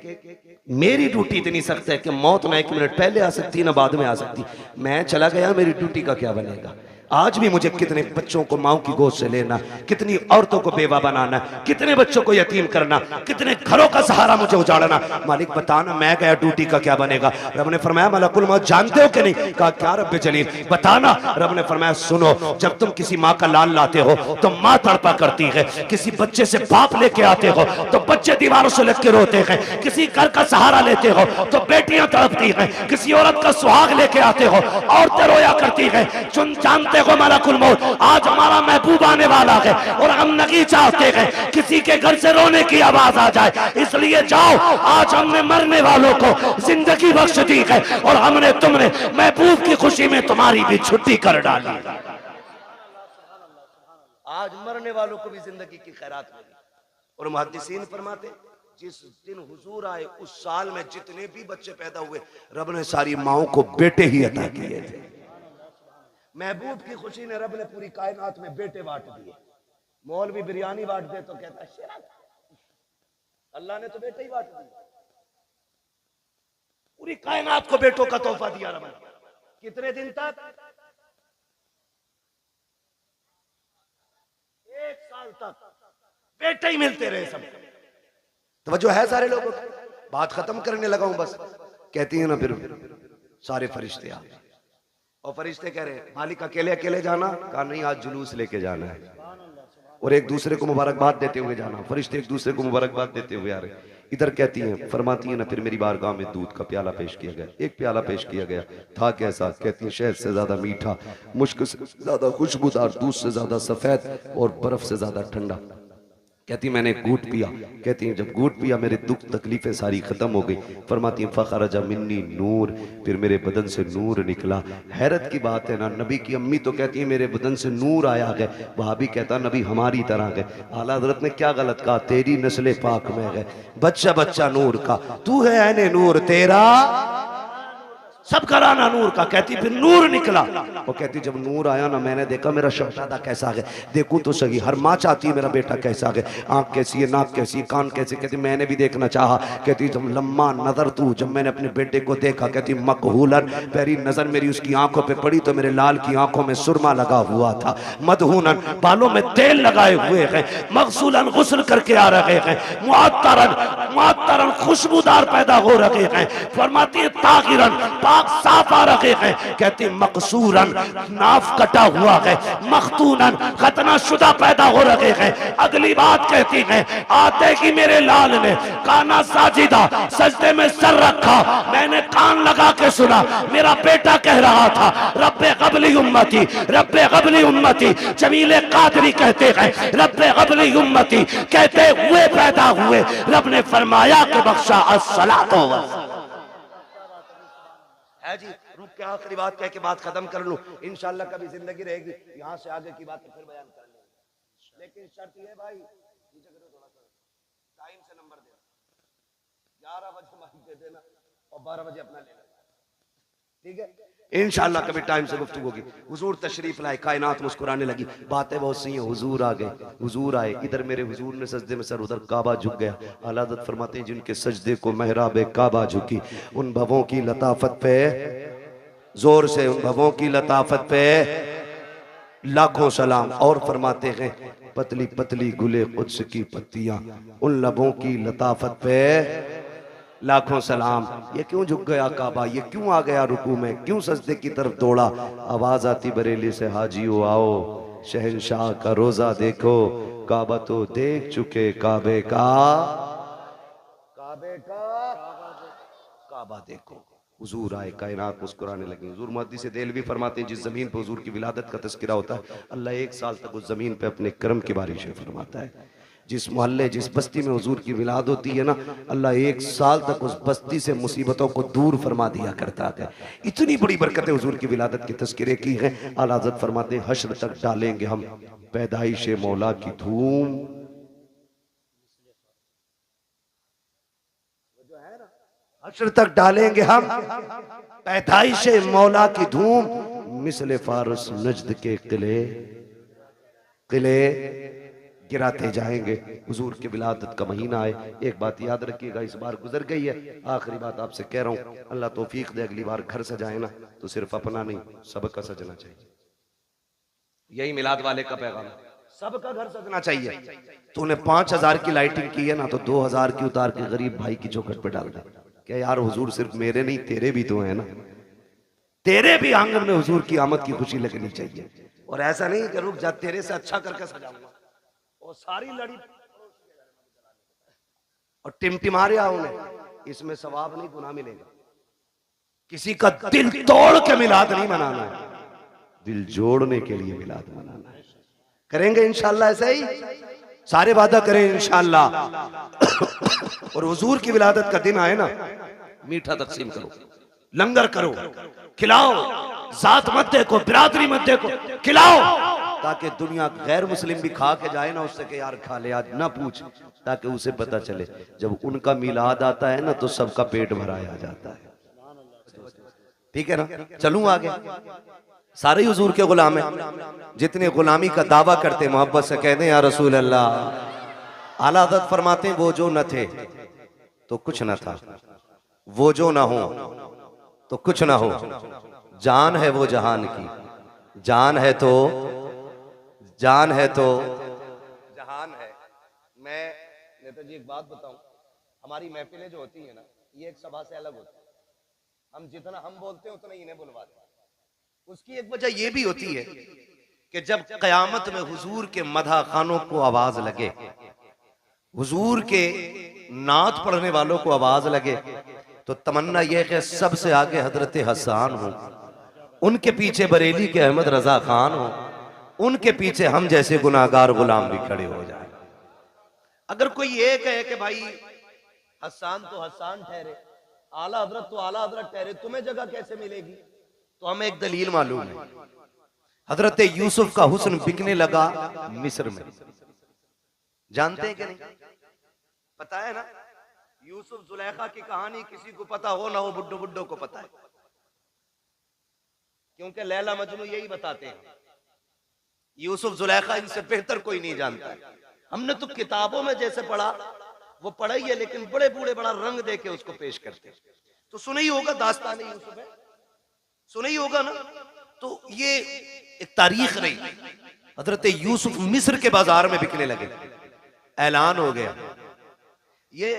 मेरी ड्यूटी इतनी सख्त है कि मौत ना 1 मिनट पहले आ सकती ना बाद में आ सकती। मैं चला गया, मेरी ड्यूटी का क्या बनेगा? आज भी मुझे कितने बच्चों को माओ की गोद से लेना, कितनी औरतों को बेवा बनाना, कितने बच्चों को यतीम करना, कितने घरों का सहारा मुझे उजाड़ना। मालिक बताना मैं गया ड्यूटी का क्या बनेगा? रब ने फरमाया मलकुल मौत जानते हो कि नहीं? कहा क्या रब जलील बताना। रब ने फरमाया सुनो, जब तुम किसी माँ का लाल लाते हो तो माँ तड़पा करती है, किसी बच्चे से बाप लेके आते हो तो बच्चे दीवारों से लग के रोते हैं, किसी घर का सहारा लेते हो तो बेटियां तड़पती हैं, किसी औरत का सुहाग लेके आते हो औरतें रोया करती हैं। जानते हो मलकुल मौत आज हमारा महबूब आने वाला है और हम नहीं चाहते हैं किसी के घर से रोने की आवाज आ जाए, इसलिए जाओ आज हमने मरने वालों को जिंदगी बख्श दी है और हमने तुमने महबूब की खुशी में तुम्हारी भी छुट्टी कर डाली। आज मरने वालों को भी जिंदगी की खैरात मिली। और मुहद्दिसीन फरमाते जिस दिन हुजूर आए उस साल में जितने भी बच्चे पैदा हुए रब ने सारी माओं को बेटे ही अता किए थे। महबूब की खुशी ने रब ने पूरी कायनात में बेटे बांट दिए। मौलवी बिरयानी बांट दे तो कहता है शिरक, अल्लाह ने तो बेटे ही बांट दिए। पूरी कायनात को बेटों का तोहफा दिया रब ने। कितने दिन तक? 1 साल तक बेटे ही मिलते रहे सब। तवज्जो है सारे लोगों की? बात खत्म करने लगा हूं बस। कहती है ना फिर सारे फरिश्ते आ गए और फरिश्ते कह रहे मालिक अकेले अकेले जाना? कहा नहीं आज जुलूस लेके जाना है। और एक दूसरे को मुबारकबाद देते हुए जाना, फरिश्ते एक दूसरे को मुबारकबाद देते हुए आ रहे। इधर कहती हैं, फरमाती हैं ना, फिर मेरी बारगाह में दूध का प्याला पेश किया गया, एक प्याला पेश किया गया, था कैसा? कहती हैं शहद से ज्यादा मीठा, मुश्क से ज्यादा खुशबूदार, दूध से ज्यादा सफेद और बर्फ से ज्यादा ठंडा। कहती मैंने घूट पिया, कहती हैं जब घूट पिया मेरे दुख तकलीफें सारी खत्म हो गई। फरमाती हैं फखरजा मिन्नी नूर, फिर मेरे बदन से नूर निकला। हैरत की बात है ना, नबी की अम्मी तो कहती है मेरे बदन से नूर आया गए, वहां भी कहता नबी हमारी तरह गए। आला हजरत ने क्या गलत कहा? तेरी नस्ल पाक में गए, बच्चा बच्चा नूर का, तू है ऐने नूर, तेरा सब कराना नूर का। कहती फिर नूर निकला। वो कहती जब नूर आया ना, मैंने देखा मेरा शहजादा कैसा है, देखूं तो सही, हर माँ चाहती है मेरा बेटा कैसा है, आंख कैसी है, नाक कैसी है, कान कैसे। कहती मैंने भी देखना चाहा। कहती जब लम्मा नजर तू, जब मैंने अपने बेटे को देखा, कहती मकहूलन, पहली नजर मेरी उसकी आंखों पे पड़ी तो मेरे लाल की आंखों में सुरमा लगा हुआ था, मदहूनन, बालों में तेल लगाए हुए हैं, मगसूलन, गुस्ल करके आ रहे हैं, मुअत्तरन, मुअत्तरन, खुशबूदार पैदा हो रहे हैं। फरमाती है ताहिरन, साफ आ रहे हैं। कहती मकसूरन, नाफ कटा हुआ है, मखतूनन, खतना शुदा पैदा हो रहे हैं। अगली बात कहती है आते ही मेरे लाल ने काना साजिदा, सजदे में सर रखा, मैंने कान लगा के सुना, मेरा बेटा कह रहा था रब्बे क़ब्ली उम्मती, रब्बे क़ब्ली उम्मती। जमीले कादरी कहते हैं रब्बे क़ब्ली उम्मती कहते हुए पैदा हुए। रब ने फरमाया कि बख्शा अस्सलातो है जी। रुक के आखिरी बात कह के बात खत्म कर लूं, इंशाल्लाह कभी जिंदगी रहेगी यहाँ से आगे की बात तो फिर बयान कर लेंगे। लेकिन शर्त ये भाई, नीचे करो थोड़ा सा, टाइम से नंबर दे, 11 बजे माइक दे देना और 12 बजे अपना ले लेना, ठीक है? इंशाल्लाह कभी टाइम से गुफ्तगू होगी। हुजूर तशरीफ लाए, कायनात मुस्कुराने लगी, बातें बहुत सी हैं। हुजूर आ गए, हुजूर आए, इधर मेरे हुजूर ने सजदे में सर, उधर काबा झुक गया। आला हज़रत फरमाते हैं जिनके सजदे को महराब काबा झुकी, उन भवों की लताफत पे, जोर से, उन भवों की लताफत पे लाखों सलाम। और फरमाते हैं पतली पतली गुले कुद्स की पत्तियां, उन लबों की लताफत पे लाखों सलाम। ये क्यों झुक गया काबा, ये क्यों आ गया रुकू में, क्यों सजदे की तरफ दौड़ा? आवाज आती बरेली से हाजियो आओ, शहंशाह का रोजा देखो, काबा तो देख चुके, काबे का, काबे का काबा देखो। हुजूर आए, कायनात मुस्कुराने लगी। हुजूर मुहद्दिस देलवी फरमाते हैं जिस जमीन पर हुजूर की विलादत का तज़किरा होता है, अल्लाह 1 साल तक उस जमीन पे अपने करम की बारिशें फरमाता है। जिस मोहल्ले, जिस बस्ती में हुजूर की विलाद होती है ना, अल्लाह 1 साल तक उस बस्ती से मुसीबतों को दूर फरमा दिया करता है। इतनी बड़ी बरकतें हुजूर की विलादत के तज़किरे की हैं। आला हज़रत फरमाते हैं हश्र तक डालेंगे हम पैदाइश मौला की धूम, हश्र तक डालेंगे हम पैदाइश मौला की धूम, मिसले फारस नजद के किले, किले गिराते जाएंगे। हुजूर की विलादत का महीना है। एक बात याद रखिएगा, इस बार गुजर गई है, आखिरी बात आपसे कह रहा हूँ, अल्लाह तौफीक दे अगली बार घर सजाए ना तो सिर्फ अपना नहीं सबका सजना चाहिए। यही मिलाद वाले का पैगाम, सबका घर सजना चाहिए। तूने 5000 की लाइटिंग की है ना, तो 2000 की उतार के गरीब भाई की चौखट पे डाल दे। क्या यार हुजूर सिर्फ मेरे नहीं तेरे भी तो है ना, तेरे भी आंगन में हुजूर की आमद की खुशी लगनी चाहिए। और ऐसा नहीं कि रुक जा, तेरे से अच्छा करके सजाऊंगा और सारी लड़ी और टिमटिमा रहा हूं, इसमें सवाब नहीं गुनाह मिलेगा। किसी का दिल तोड़ के मिलाद नहीं मनाना है, दिल जोड़ने के लिए मिलाद मनाना है। करेंगे इंशाल्लाह ऐसे ही, सारे वादा करें इंशाल्लाह। और हुजूर की विलादत का दिन आए ना, मीठा तकसीम करो, लंगर करो, खिलाओ, जात मत देखो, बिरादरी मत देखो, खिलाओ, ताकि दुनिया गैर मुस्लिम भी खा के जाए ना उससे कि यार खा ले आज, ना पूछ, ताकि उसे पता चले जब उनका मिलाद आता है ना तो सबका पेट भराया जाता है। ठीक है ना? चलूं आगे। सारे हुजूर के गुलाम हैं, जितने गुलामी का दावा करते मोहब्बत से कहते हैं या रसूल अल्लाह। आला हज़रत फरमाते हैं वो जो न थे तो कुछ न था, वो जो ना हो तो कुछ ना हो, जान है वो जहान की, जान है तो, जान है तो जहान है। मैं नेता जी एक बात बताऊं, हमारी महफिलें जो होती है ना, ये एक सभा से अलग होती है। हम जितना हम बोलते हैं उतना इन्हें बुलवाते हैं। उसकी एक वजह ये भी होती है कि जब कयामत में हुजूर के मदह खानों को आवाज लगे, हुजूर के नात पढ़ने वालों को आवाज लगे, तो तमन्ना यह कि सबसे आगे हजरत हसन हो, उनके पीछे बरेली के अहमद रजा खान हो, उनके पीछे हम जैसे गुनाहगार गुलाम भी खड़े हो जाए। अगर कोई ये कहे कि भाई हसन तो हसन ठहरे, आला हजरत तो आला हजरत ठहरे, तुम्हें जगह कैसे मिलेगी? तो हमें एक दलील मालूम है। हजरत यूसुफ का हुस्न बिकने लगा मिस्र में, जानते हैं कि नहीं? पता है ना, यूसुफ जुलेखा की कहानी किसी को पता हो ना हो, बुड्ढो बुड्ढो को पता है, क्योंकि लैला मजनू यही बताते हैं। यूसुफ जुलेखा इनसे बेहतर कोई नहीं जानता है। हमने तो किताबों में जैसे पढ़ा वो पढ़ा ही है, लेकिन बड़े बूढ़े बड़ा रंग दे के उसको पेश करते। तो सुना ही होगा दास्तान यूसुफ है, सुना ही होगा ना। तो ये एक तारीख रही। हजरत यूसुफ मिस्र के बाजार में बिकने लगे, ऐलान हो गया। ये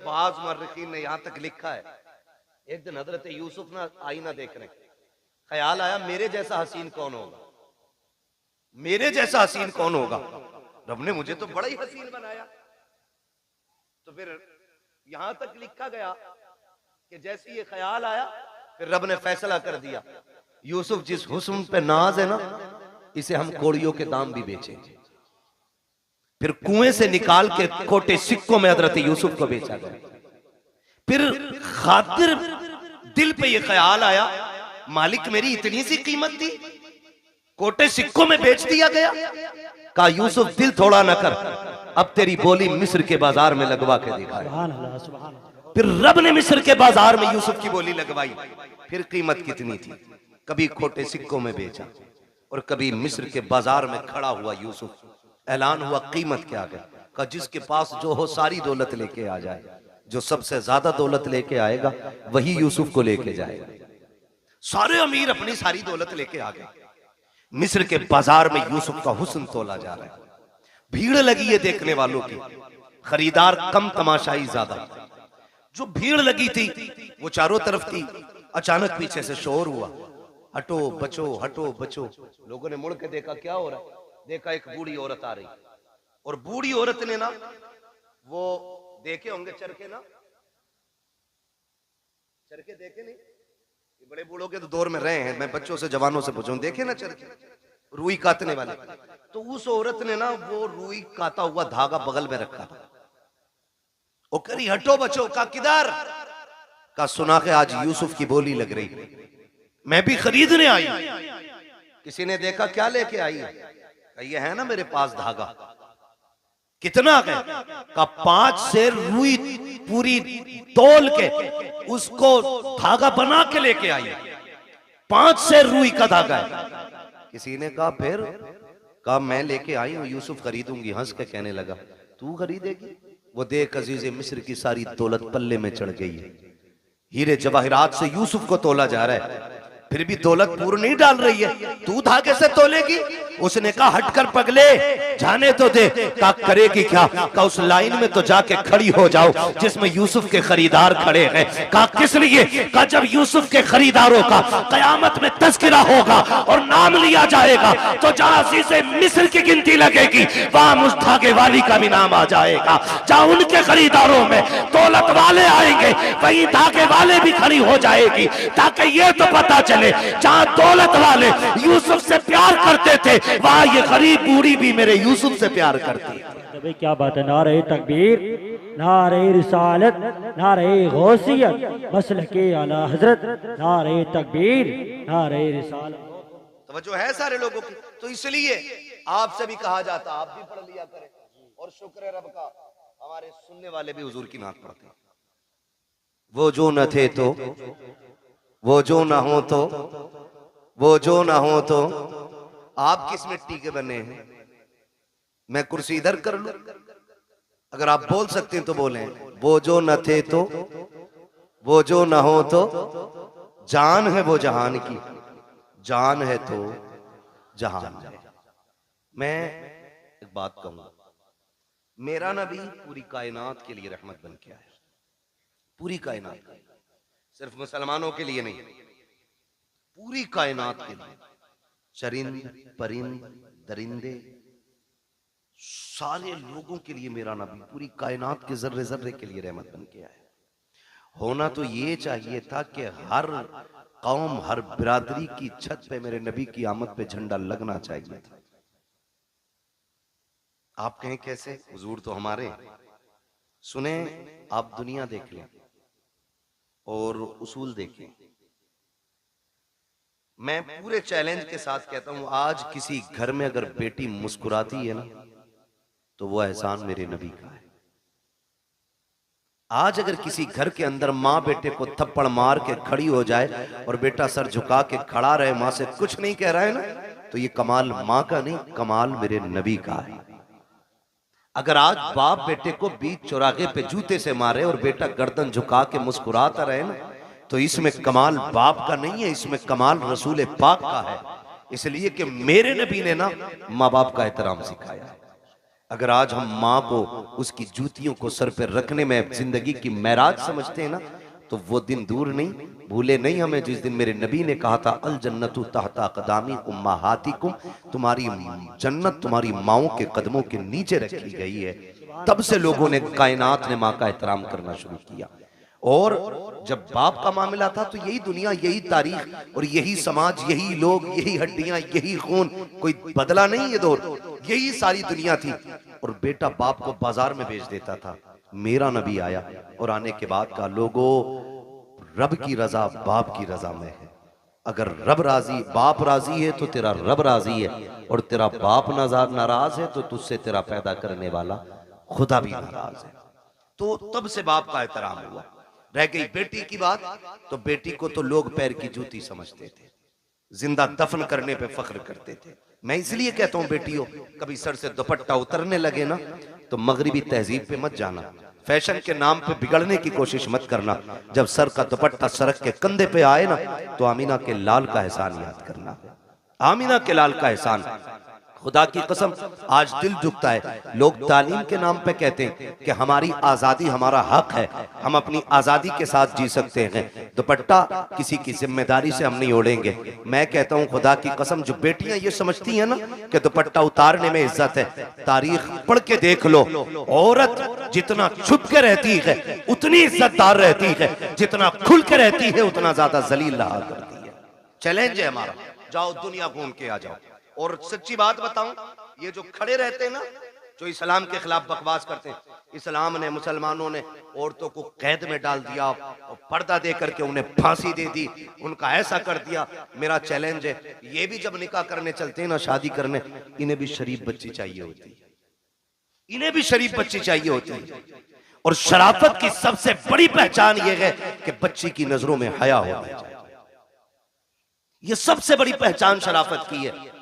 बाज मुअर्रिखीन ने यहां तक लिखा है, एक दिन हजरत यूसुफ ना आईना देख रहे, ख्याल आया मेरे जैसा हसीन कौन होगा, मेरे जैसा हसीन कौन होगा, रब ने मुझे तो बड़ा ही हसीन बनाया। तो फिर यहां तक लिखा गया कि जैसे ये ख्याल आया, फिर रब ने फैसला कर दिया, यूसुफ जिस हुस्न पे नाज है ना, इसे हम कोड़ियों के दाम भी बेचेंगे। फिर कुएं से निकाल के खोटे सिक्कों में हजरत यूसुफ को बेचा गया। फिर खातिर दिल पे ये ख्याल आया, मालिक मेरी इतनी सी कीमत थी, कोटे सिक्कों में बेच दिया गया। कहा यूसुफ दिल थोड़ा न कर, अब तेरी बोली मिस्र के बाजार में लगवा के दिखाए। फिर रब ने मिस्र के बाजार में यूसुफ की बोली लगवाई। फिर कीमत कितनी थी, कभी खोटे सिक्कों में बेचा और कभी मिस्र के बाजार में खड़ा हुआ यूसुफ। ऐलान हुआ कीमत क्या है, कहा जिसके पास जो हो सारी दौलत लेके आ जाए, जो सबसे ज्यादा दौलत लेके आएगा वही यूसुफ को लेके जाएगा। सारे अमीर अपनी सारी दौलत लेके आ गए। मिस्र के बाजार में यूसुफ का हुस्न तोला जा रहा है, भीड़ लगी है देखने वालों की, खरीदार कम तमाशाई ज्यादा। जो भीड़ लगी थी वो चारों तरफ थी। अचानक पीछे से शोर हुआ, हटो बचो हटो बचो। लोगों ने मुड़ के देखा क्या हो रहा है, देखा एक बूढ़ी औरत आ रही, और बूढ़ी औरत ने ना, वो देखे होंगे चरखे ना, चरखे देखे नहीं, ये बड़े बूढ़ों के तो दौर में रहे हैं, मैं बच्चों से जवानों से पूछूं, देखे ना चरखे, रुई काटने वाले। तो उस औरत ने ना वो रुई काटा हुआ धागा बगल में रखा था। वो करी हटो बचो, का किधर, का सुना के आज यूसुफ की बोली लग रही, मैं भी खरीदने आई। किसी ने देखा क्या लेके आई, ये है ना मेरे पास धागा, कितना है, का 5 सेर रुई पूरी तोल के उसको धागा बना के लेके आई। 5 सेर रुई का धागा है। किसी ने कहा फिर, कहा मैं लेके आई हूं, यूसुफ खरीदूंगी। हंस के कहने लगा तू खरीदेगी? वो देख अजीज़े मिस्र की सारी दौलत पल्ले में चढ़ गई है, हीरे जवाहिरात से यूसुफ को तोला जा रहा है, फिर भी दौलत पूरी नहीं डाल रही है, तू धागे से तोलेगी? उसने कहा हटकर पगले, जाने तो दे। कहा करेगी क्या? कहा उस लाइन में तो जाके खड़ी हो जाओ जिसमें यूसुफ के खरीदार खड़े हैं। कहा किस लिए? कहा जब यूसुफ के खरीदारों का कयामत में तस्करा होगा और नाम लिया जाएगा, तो जहां से मिस्र की गिनती लगेगी वहां उस धागे वाली का भी नाम आ जाएगा। जहां उनके खरीदारों में दौलत वाले आएंगे वहीं धागे वाले भी खड़ी हो जाएगी, ताकि ये तो पता चले जहां दौलत वाले यूसुफ से प्यार करते थे वहां ये गरीब बूढ़ी भी मेरे यूसुफ से प्यार करती है। भाई क्या बात है, नारे तकबीर, नारे रिसालत, नारे गौसियत, मसलके आला हजरत, नारे तकबीर, नारे रिसालत। तवज्जो है सारे लोगों की। तो इसलिए आपसे भी कहा जाता आप भी पढ़ लिया करें, और शुक्र है रब का हमारे सुनने वाले भी हुजूर की नात पढ़ते हैं। वो जो न थे तो, वो जो ना हो तो, वो जो ना हो तो, आप किस मिट्टी के बने हैं? मैं कुर्सी इधर कर लूं? अगर आप बोल सकते हैं तो बोलें, वो जो न थे तो, वो जो ना हो तो, जान है वो जहान की, जान है तो जहान है। मैं एक बात कहूंगा, मेरा नबी पूरी कायनात के लिए रहमत बन के आया, पूरी कायनात, सिर्फ मुसलमानों के लिए नहीं, पूरी कायनात के लिए। चरिंद परिंद दरिंदे सारे लोगों के लिए मेरा नबी पूरी कायनात के जर्रे जर्रे के लिए रहमत बन के आया। होना तो ये चाहिए था कि हर कौम हर बिरादरी की छत पे मेरे नबी की आमद पे झंडा लगना चाहिए था। आप कहें कैसे? हुजूर तो हमारे। सुने, आप दुनिया देख लें और उसूल देखें। मैं पूरे चैलेंज के साथ कहता हूं, आज किसी घर में अगर बेटी मुस्कुराती है ना तो वो एहसान मेरे नबी का है। आज अगर किसी घर के अंदर माँ बेटे को थप्पड़ मार के खड़ी हो जाए और बेटा सर झुका के खड़ा रहे, माँ से कुछ नहीं कह रहा है ना, तो ये कमाल माँ का नहीं, कमाल मेरे नबी का है। अगर आज बाप बेटे को बीच चौराहे पे जूते से मारे और बेटा गर्दन झुका के मुस्कुराता रहे ना, तो इसमें कमाल बाप का नहीं है, इसमें कमाल रसूल पाक का है। इसलिए कि मेरे नबी ने ना माँ बाप का एहतराम सिखाया है। अगर आज हम माँ को उसकी जूतियों को सर पे रखने में जिंदगी की महराज समझते हैं ना, तो वो दिन दूर नहीं, भूले नहीं हमें जिस दिन मेरे नबी ने कहा था अल जन्नतु तहता क़दामी उम्महातिकुम, तुम्हारी जन्नत तुम्हारी माओं के कदमों के नीचे रखी गई है। तब से लोगों ने, कायनात ने माँ का एहतराम करना शुरू किया। और जब बाप का मामला था तो यही दुनिया, यही तारीख और यही समाज, यही लोग, यही हड्डियां, यही खून, कोई बदला नहीं ये दौर, यही सारी दुनिया थी। और बेटा बाप को बाजार में बेच देता था। मेरा नबी आया और आने के बाद का लोगों, रब की रजा बाप की रजा में है। अगर रब राजी, बाप राजी है तो तेरा रब राजी है, और तेरा बाप नाराज है तो तुझसे तेरा पैदा करने वाला खुदा भी नाराज है। तो तब से बाप का एहतराम हुआ। रह गई बेटी की बात, तो बेटी को तो लोग पैर की जूती समझते थे, जिंदा दफन करने पे फख्र करते थे। मैं इसलिए कहता हूं बेटियों, कभी सर से दुपट्टा उतरने लगे ना तो मगरिबी तहजीब पे मत जाना, फैशन के नाम पे बिगड़ने की कोशिश मत करना। जब सर का दुपट्टा सड़क के कंधे पे आए ना, तो आमीना के लाल का एहसान याद करना, आमीना के लाल का एहसान। खुदा की कसम आज दिल झुकता है। लोग तालीम के नाम पे कहते हैं कि हमारी आजादी हमारा हक है, हम अपनी आजादी के साथ जी सकते हैं, दुपट्टा किसी की जिम्मेदारी से हम नहीं ओढ़ेंगे। मैं कहता हूं खुदा की कसम, जो बेटियां ये समझती हैं ना कि दुपट्टा उतारने में इज्जत है, तारीख पढ़ के देख लो, औरत जितना छुप के रहती है उतनी इज्जतदार रहती है, जितना खुल के रहती है उतना ज्यादा जलील रहा करती है। चैलेंज है हमारा, जाओ दुनिया घूम के आ जाओ। और सच्ची बात बताऊं, ये जो खड़े रहते हैं ना, जो इस्लाम के खिलाफ बकवास करते हैं, इस्लाम ने, मुसलमानों ने औरतों को कैद में डाल दिया और पर्दा दे करके उन्हें फांसी दे दी, उनका ऐसा कर दिया। मेरा चैलेंज है, ये भी जब निकाह करने चलते हैं ना, शादी करने, इन्हें भी शरीफ बच्ची चाहिए होती है, इन्हें भी शरीफ बच्ची चाहिए होती है। और शराफत की सबसे बड़ी पहचान यह है कि बच्ची की नजरों में हया होना चाहिए। यह सबसे बड़ी पहचान शराफत की है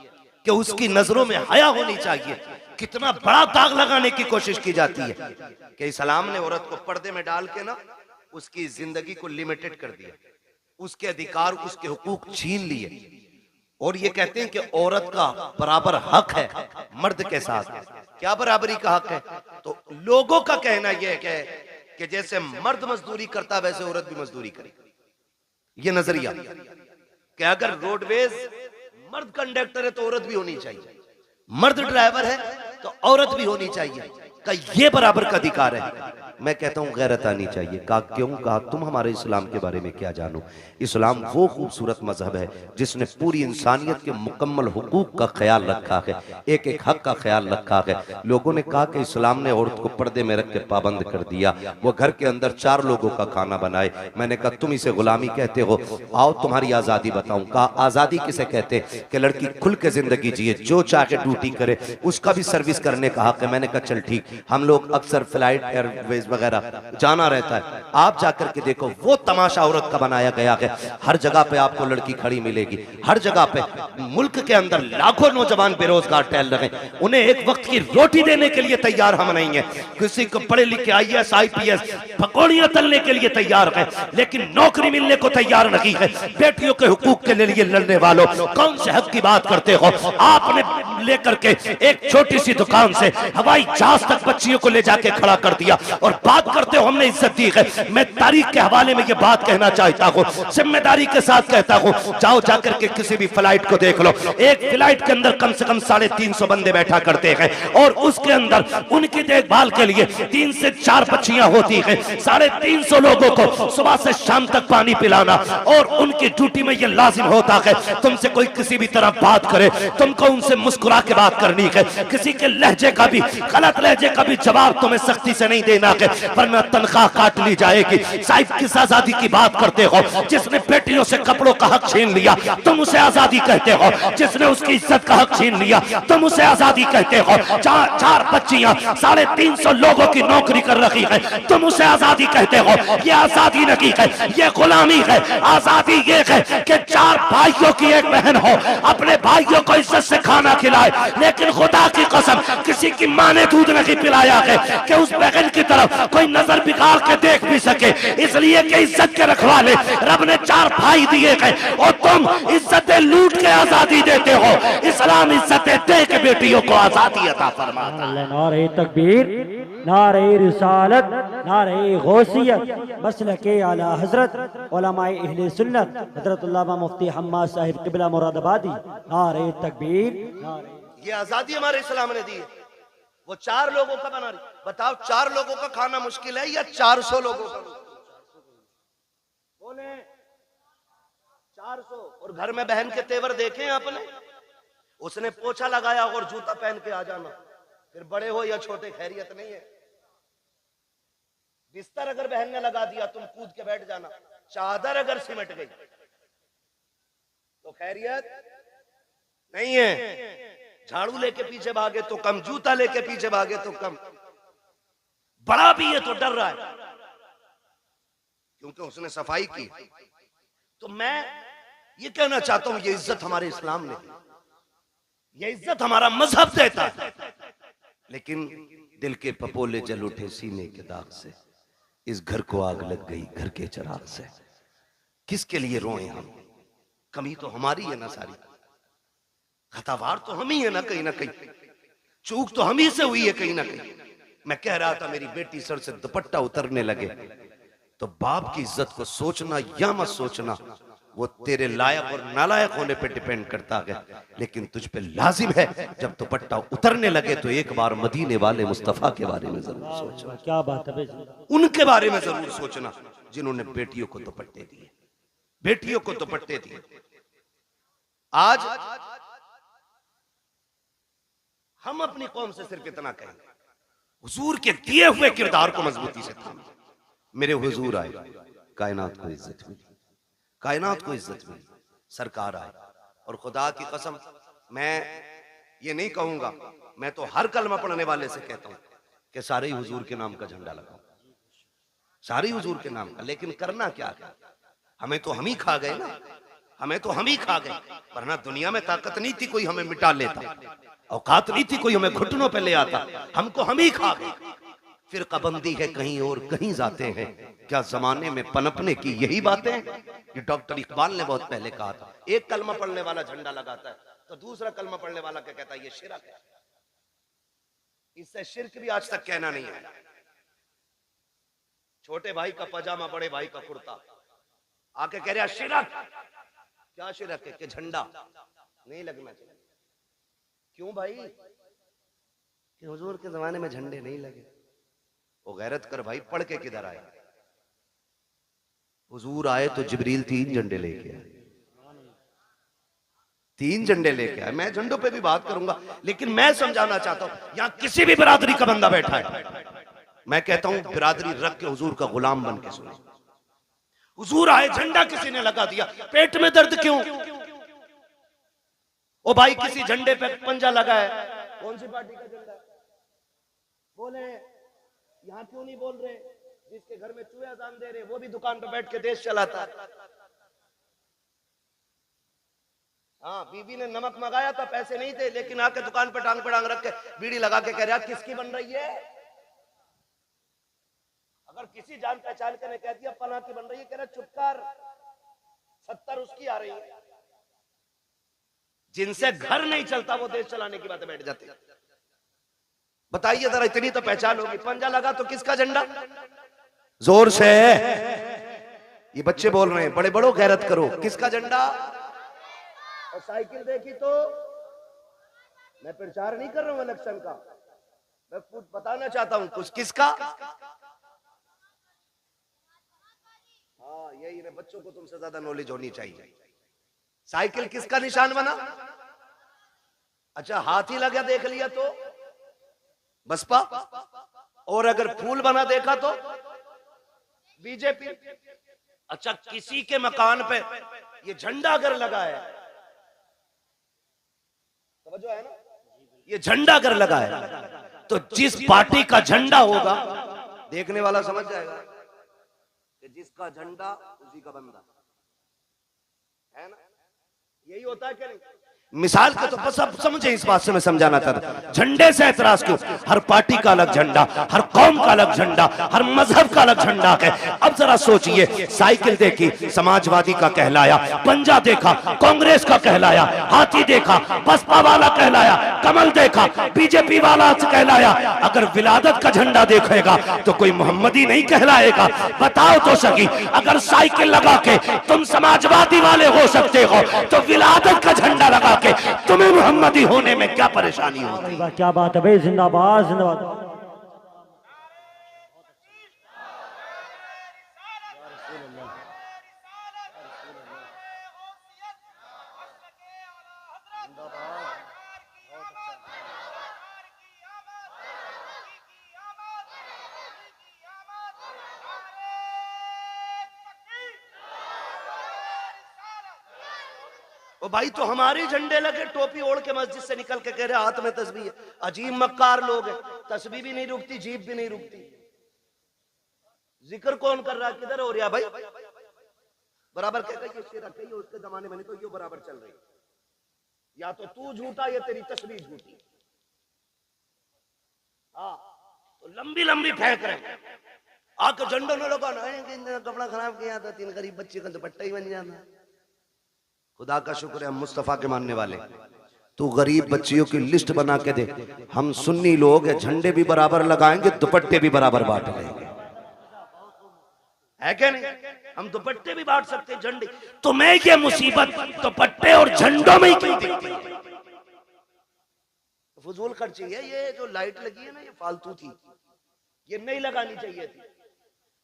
कि उसकी नजरों में हया होनी चाहिए। कितना बड़ा दाग लगाने की कोशिश की जाती है कि इस्लाम ने औरत को पर्दे में डाल के ना उसकी जिंदगी को लिमिटेड कर दिया, उसके अधिकार, उसके हुकूक छीन लिए, और ये कहते हैं कि औरत का बराबर हक है मर्द के साथ। क्या बराबरी का हक है? तो लोगों का कहना यह है कि जैसे मर्द मजदूरी करता वैसे औरत भी मजदूरी करेगी। ये नजरिया कि अगर रोडवेज मर्द कंडक्टर है तो औरत भी होनी चाहिए, मर्द ड्राइवर है तो औरत भी होनी चाहिए, का ये बराबर का अधिकार है। मैं कहता हूं गैरत आनी चाहिए। कहा क्यों? कहा तुम हमारे इस्लाम के बारे में क्या जानो। इस्लाम वो खूबसूरत मजहब है जिसने पूरी इंसानियत के मुकम्मल हुकूक का ख्याल रखा है, एक एक हक का ख्याल रखा है। लोगों ने कहा कि इस्लाम ने औरत को पर्दे में रख के पाबंद कर दिया, वो घर के अंदर 4 लोगों का खाना बनाए। मैंने कहा तुम इसे गुलामी कहते हो, आओ तुम्हारी आजादी बताऊं। कहा आजादी किसे कहते हैं कि लड़की खुल के जिंदगी जिए, जो चाहे ड्यूटी करे, उसका भी सर्विस करने का हक है। मैंने कहा चल ठीक, हम लोग अक्सर फ्लाइट एयरवेज वगैरह जाना रहता है, आप जाकर के देखो वो तमाशा औरत का बनाया गया है। हर जगह पे आपको लड़की खड़ी मिलेगी, हर जगह पे। मुल्क के अंदर लाखों नौजवान बेरोजगार टहल रहे हैं, उन्हें एक वक्त की रोटी देने के लिए तैयार हम नहीं है। किसी को पढ़े लिखे IAS IPS पकौड़ियां तलने के लिए तैयार है, लेकिन नौकरी मिलने को तैयार नहीं है। बेटियों के हुकूक के लिए लड़ने वालों, कौन से हक की बात करते हो? आपने लेकर के एक छोटी सी दुकान से हवाई जहाज तक बच्चियों को ले जाके खड़ा कर दिया और बात करते हो हमने इज्जत दी है। मैं तारीख के हवाले में ये बात कहना चाहता हूँ, जिम्मेदारी के साथ कहता हूँ, जाओ जाकर के किसी भी फ्लाइट को देख लो, एक फ्लाइट के अंदर कम से कम 350 बंदे बैठा करते हैं और उसके अंदर उनकी देखभाल के लिए 3 से 4 बच्चियां होती हैं। 350 लोगों को सुबह से शाम तक पानी पिलाना और उनकी ड्यूटी में यह लाजिम होता है तुमसे कोई किसी भी तरह बात करे तुमको उनसे मुस्कुरा के बात करनी है, किसी के लहजे का भी, गलत लहजे का भी जवाब तुम्हें सख्ती से नहीं देना है वरना तनख्वाह काट ली जाएगी। साहिब किस आजादी की बात करते हो? जिसने बेटियों से कपड़ों का हक छीन लिया तुम उसे आजादी कहते हो, जिसने उसकी इज्जत का हक छीन लिया तुम उसे आजादी कहते हो। 4 बच्चियां 350 लोगों की नौकरी कर रही है तुम उसे आजादी कहते हो। ये आजादी नहीं है, ये गुलामी है। आजादी ये है कि 4 भाइयों की एक बहन हो, अपने भाइयों को इज्जत से खाना खिलाए, लेकिन खुदा की कसम किसी की मां ने दूध नहीं पिलाया है कि उस बहन की तरफ कोई नजर बिगाड़ के देख भी सके, इसलिए कि इज्जत के रखवाले रब ने 4 भाई दिए हैं और तुम इज्जतें लूट के आजादी देते हो। इस्लाम इज्जतें दे के बेटियों को आजादी अता फरमाता है। नारे तकबीर, नारे रिसालत, नारे गौसियत, मसलके आला हजरत उलमाए अहले सुन्नत हजरत अल्लामा मुफ्ती हम्माद साहिब किबला मुरादाबादी। नारे तकबीर, ये आजादी हमारे इस्लाम ने दी है। वो 4 लोगों का बना रही, बताओ 4 लोगों का खाना मुश्किल है या 400 लोगों का? बोले 400। और घर में बहन के तेवर देखे आपने? उसने पोछा लगाया और जूता पहन के आ जाना, फिर बड़े हो या छोटे खैरियत नहीं है। बिस्तर अगर बहन ने लगा दिया तुम कूद के बैठ जाना, चादर अगर सिमट गई तो खैरियत नहीं है। झाड़ू लेके पीछे भागे तो कम, जूता लेके पीछे भागे तो कम। बड़ा भी है तो डर रहा है क्योंकि उसने सफाई की। तो मैं ये कहना चाहता हूं, ये इज्जत हमारे इस्लाम ने, ये इज्जत हमारा मजहब देता है, लेकिन दिल के पपोले जल उठे सीने के दाग से, इस घर को आग लग गई घर के चिराग से। किसके लिए रोए हम? कमी तो हमारी है ना सारी, खतावार तो हम ही है ना कहीं, चूक तो हम ही से हुई है कहीं ना कहीं। मैं कह रहा था मेरी बेटी सर से दुपट्टा उतरने लगे तो बाप की इज्जत को सोचना या मत सोचना वो तेरे लायक और नालायक होने पे डिपेंड करता है, लेकिन तुझ पे लाजिम है जब दुपट्टा उतरने लगे तो एक बार मदीने वाले मुस्तफा के बारे में जरूर सोचना। क्या बात है, उनके बारे में जरूर सोचना जिन्होंने बेटियों को दुपट्टे दिए, बेटियों को दुपट्टे दिए। आज हम अपनी कौम से सिर्फ इतना कहेंगे, हुजूर के दिए हुए किरदार को मजबूती से थामे। मेरे हुजूर आए, कायनात को इज्जत मिली, कायनात को इज्जत मिली, सरकार आए। और खुदा की कसम मैं ये नहीं कहूंगा, मैं तो हर कलमा पढ़ने वाले से कहता हूं कि सारे ही हुजूर के नाम का झंडा लगाओ, सारे हुजूर के नाम का। लेकिन करना क्या है? हमें तो हम ही खा गए ना, हमें तो हम ही खा गए, वरना दुनिया में ताकत नहीं थी कोई हमें मिटा लेता, औकात नहीं थी कोई हमें घुटनों पे ले आता, हमको हम ही खा गए। फिर कबंदी है कहीं और कहीं जाते हैं, क्या जमाने में पनपने की यही बातें? ये डॉक्टर इकबाल ने बहुत पहले कहा था, एक कलमा पढ़ने वाला झंडा लगाता है तो दूसरा कलमा पढ़ने वाला क्या कहता है? ये शिरक है। इससे शिरक भी आज तक कहना नहीं है। छोटे भाई का पजामा, बड़े भाई का कुर्ता, आके कह रहा शिरक। क्या शिरक है? कि झंडा नहीं लगना चाहिए। क्यों भाई? कि हुजूर के जमाने में झंडे नहीं लगे। वो गैरत कर भाई, पढ़ के किधर आए? हुजूर आए तो जिब्रील 3 झंडे लेके आए, 3 झंडे लेके आए। मैं झंडों पे भी बात करूंगा, लेकिन मैं समझाना चाहता हूं यहां किसी भी बिरादरी का बंदा बैठा है, मैं कहता हूं बिरादरी रख के हुजूर का गुलाम बन के सुने। हुजूर आए, झंडा किसी ने लगा दिया, पेट में दर्द क्यों? ओ भाई किसी झंडे पे पंजा लगा है, कौन सी पार्टी का झंडा है? बोले यहां क्यों नहीं बोल रहे? जिसके घर में चूहे अजान दे रहे वो भी दुकान पे बैठ के देश चलाता है। हाँ, बीबी ने नमक मंगाया था, पैसे नहीं थे, लेकिन आके दुकान पे टांग रख के बीड़ी लगा के कह रहा किसकी बन रही है? अगर किसी जान पहचान के ने कह दिया फलां की बन रही है, कह रहा चुप कर, 70 उसकी आ रही है। जिनसे घर नहीं चलता वो देश चलाने की बातें बैठ जाते हैं। बताइए जरा, इतनी तो पहचान होगी। पंजा लगा तो किसका झंडा? जोर से, ये बच्चे बोल रहे हैं, बड़े बड़ो गैरत करो, किसका झंडा? और साइकिल देखी तो, मैं प्रचार नहीं कर रहा हूं इलेक्शन का, मैं कुछ बताना चाहता हूं कुछ। किसका? हाँ यही है, बच्चों को तुमसे ज्यादा नॉलेज होनी चाहिए। साइकिल किसका निशान बना? अच्छा हाथी लगा देख लिया तो बसपा, और अगर फूल बना देखा तो बीजेपी। अच्छा किसी के मकान पे ये झंडा अगर लगा है, समझो है ना, ये झंडा अगर लगा है तो जिस पार्टी का झंडा होगा देखने वाला समझ जाएगा कि जिसका झंडा उसी का बंदा है ना। यही होता है क्या नहीं? मिसाल के तो बस अब समझे, इस बात से मैं समझाना चाहता हूं। झंडे से एतराज क्यों? हर पार्टी का अलग झंडा, हर कौम का अलग झंडा, हर मजहब का अलग झंडा है। अब जरा सोचिए, साइकिल देखी समाजवादी का कहलाया, पंजा देखा कांग्रेस का कहलाया, हाथी देखा बसपा वाला कहलाया, कमल देखा बीजेपी वाला कहलाया। अगर विलादत का झंडा देखेगा तो कोई मोहम्मदी नहीं कहलाएगा। बताओ तो सही, अगर साइकिल लगा के तुम समाजवादी वाले हो सकते हो तो विलादत का झंडा लगा के तुम्हें मोहम्मदी होने में क्या परेशानी होती? क्या बात है भाई, जिंदाबाद जिंदाबाद। ओ भाई, तो हमारे झंडे लगे, टोपी ओढ़ के मस्जिद से निकल के कह रहे हाथ में तस्बीह है। अजीब मक्कार लोग हैं, तस्बीह भी नहीं रुकती, जीभ भी नहीं रुकती। जिक्र कौन कर रहा है, किधर हो रहा भाई? बराबर कह रही है, उसके जमाने में नहीं तो ये बराबर चल रही, या तो तू झूठा या तेरी तस्बीह झूठी। हाँ तो लंबी लंबी फेंक रहे, आके झंडों में लगा ना, कपड़ा खराब किया था, 3 गरीब बच्चे का दुपट्टा ही बन जाता। खुदा का शुक्र है हम मुस्तफा के मानने वाले। तू गरीब बच्चियों की लिस्ट बना के दे, हम सुन्नी लोग हैं, झंडे भी बराबर लगाएंगे, दुपट्टे भी बराबर बांट लेंगे, है क्या नहीं? हम दुपट्टे भी बांट सकते हैं, झंडे। तो मैं ये मुसीबत दुपट्टे और झंडों में ही क्यों दिखती? फजूल खर्ची है। ये जो लाइट लगी है ना, ये फालतू थी, ये नहीं लगानी चाहिए थी,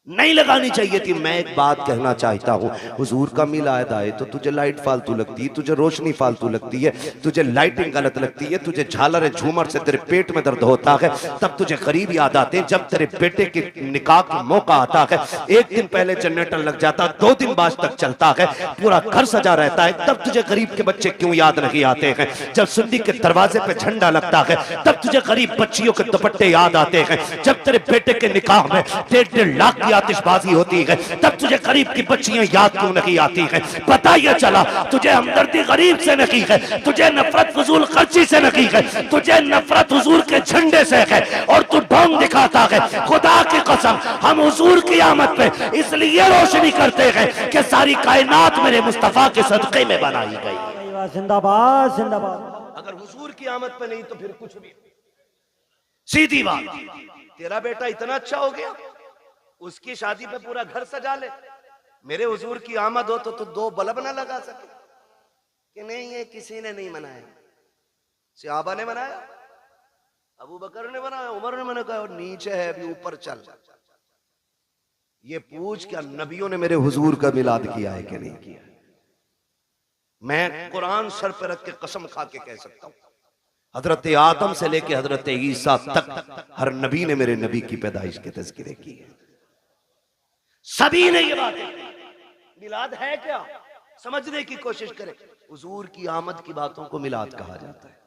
नहीं लगानी चाहिए थी। मैं एक बात कहना चाहता हूँ, हुजूर का मिलाद आए तो तुझे लाइट फालतू लगती है, तुझे रोशनी फालतू लगती है, तुझे लाइटिंग गलत लगती है, तुझे झालर झूमर से तेरे पेट में दर्द होता है, तब तुझे गरीब याद आते हैं। जब तेरे बेटे के निकाह का मौका आता है, 1 दिन पहले जनरेटर लग जाता, 2 दिन बाद तक चलता है, पूरा घर सजा रहता है, तब तुझे गरीब के बच्चे क्यों याद नहीं आते हैं? जब सुन्नी के दरवाजे पे झंडा लगता है, तब तुझे गरीब बच्चियों के दुपट्टे याद आते हैं। जब तेरे बेटे के निकाह में 1.5 लाख की आतिशबाजी होती है, तब तुझे गरीब की बच्चियां याद क्यों नहीं आती हैं? पता ये चला तुझे हमदर्दी गरीब से नहीं है, तुझे नफरत फजूल खर्ची से नहीं है, तुझे नफरत हुजूर के झंडे से है, और तू ढोंग दिखाता है। खुदा की कसम, हम हुजूर की आमद पे इसलिए रोशनी करते हैं कि सारी कायनात मेरे मुस्तफा के सदक़े में बनाई गई। जिंदाबाद जिंदाबाद। अगर हुजूर की आमद पे नहीं तो फिर कुछ भी। सीधी बात, तेरा बेटा इतना अच्छा हो गया, उसकी शादी पे पूरा घर सजा ले, मेरे हुजूर की आमद हो तो 2 बल्ब ना लगा सके कि नहीं ये किसी ने नहीं मनाया, सहाबा ने मनाया, अबू बकर ने बनाया, उमर ने मनाया, और नीचे है अभी ऊपर चल। ये पूछ क्या नबियों ने मेरे हुजूर का मिलाद किया है कि नहीं किया? मैं कुरान सर पे रख के कसम खा के कह सकता हूं, हजरत आदम से लेके हजरत ईसा तक हर नबी ने मेरे नबी की पैदाइश के तज़किरे की है। सभी ने ये बात की। मिलाद है क्या, समझने की कोशिश करें। हुजूर की आमद की बातों को मिलाद कहा जाता है,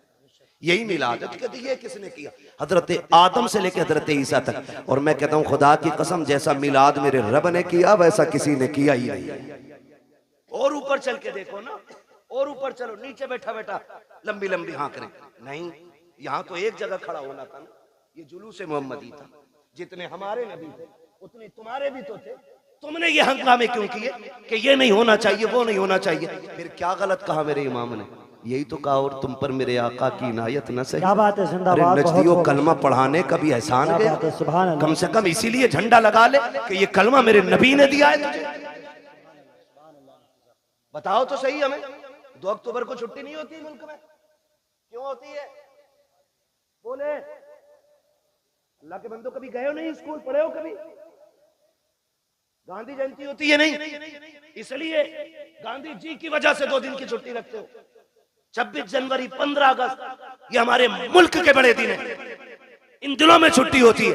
यही मिलाद है। कहते ये किसने किया? हजरत आदम से लेकर हजरत ईसा तक। और मैं कहता हूं खुदा की कसम, जैसा मिलाद मेरे रब ने किया वैसा किसी ने किया ही नहीं। और ऊपर चल के देखो ना, और ऊपर चलो, नीचे बैठा बैठा लंबी लंबी हाँ करे नहीं, यहाँ तो एक जगह खड़ा होना था ना। ये जुलूस मोहम्मदी था, जितने हमारे नबी थे उतने तुम्हारे भी तो थे। तुमने ये हंगामे क्यों किए कि ये नहीं होना चाहिए, वो नहीं होना चाहिए? फिर क्या गलत कहा मेरे इमाम ने? यही तो कहा, और तुम पर मेरे आका की इनायत न सही। क्या बात है, अरे जिंदाबाद। नजदियों कलमा पढ़ाने का भी एहसान क्या गया, बात है, सुभान अल्लाह। कम से कम इसीलिए झंडा लगा ले कि ये कलमा मेरे नबी ने दिया है तुझे। बताओ तो सही हमें, 2 अक्टूबर को छुट्टी नहीं होती मुल्क में, क्यों होती है? बोले अल्लाह के बंदो, कभी गए हो नहीं स्कूल, पढ़े हो कभी? गांधी जयंती होती है नहीं, इसलिए गांधी जी की वजह से 2 दिन की छुट्टी रखते हो। 26 जनवरी, 15 अगस्त ये हमारे मुल्क के बड़े दिन है, इन दिनों में छुट्टी होती है।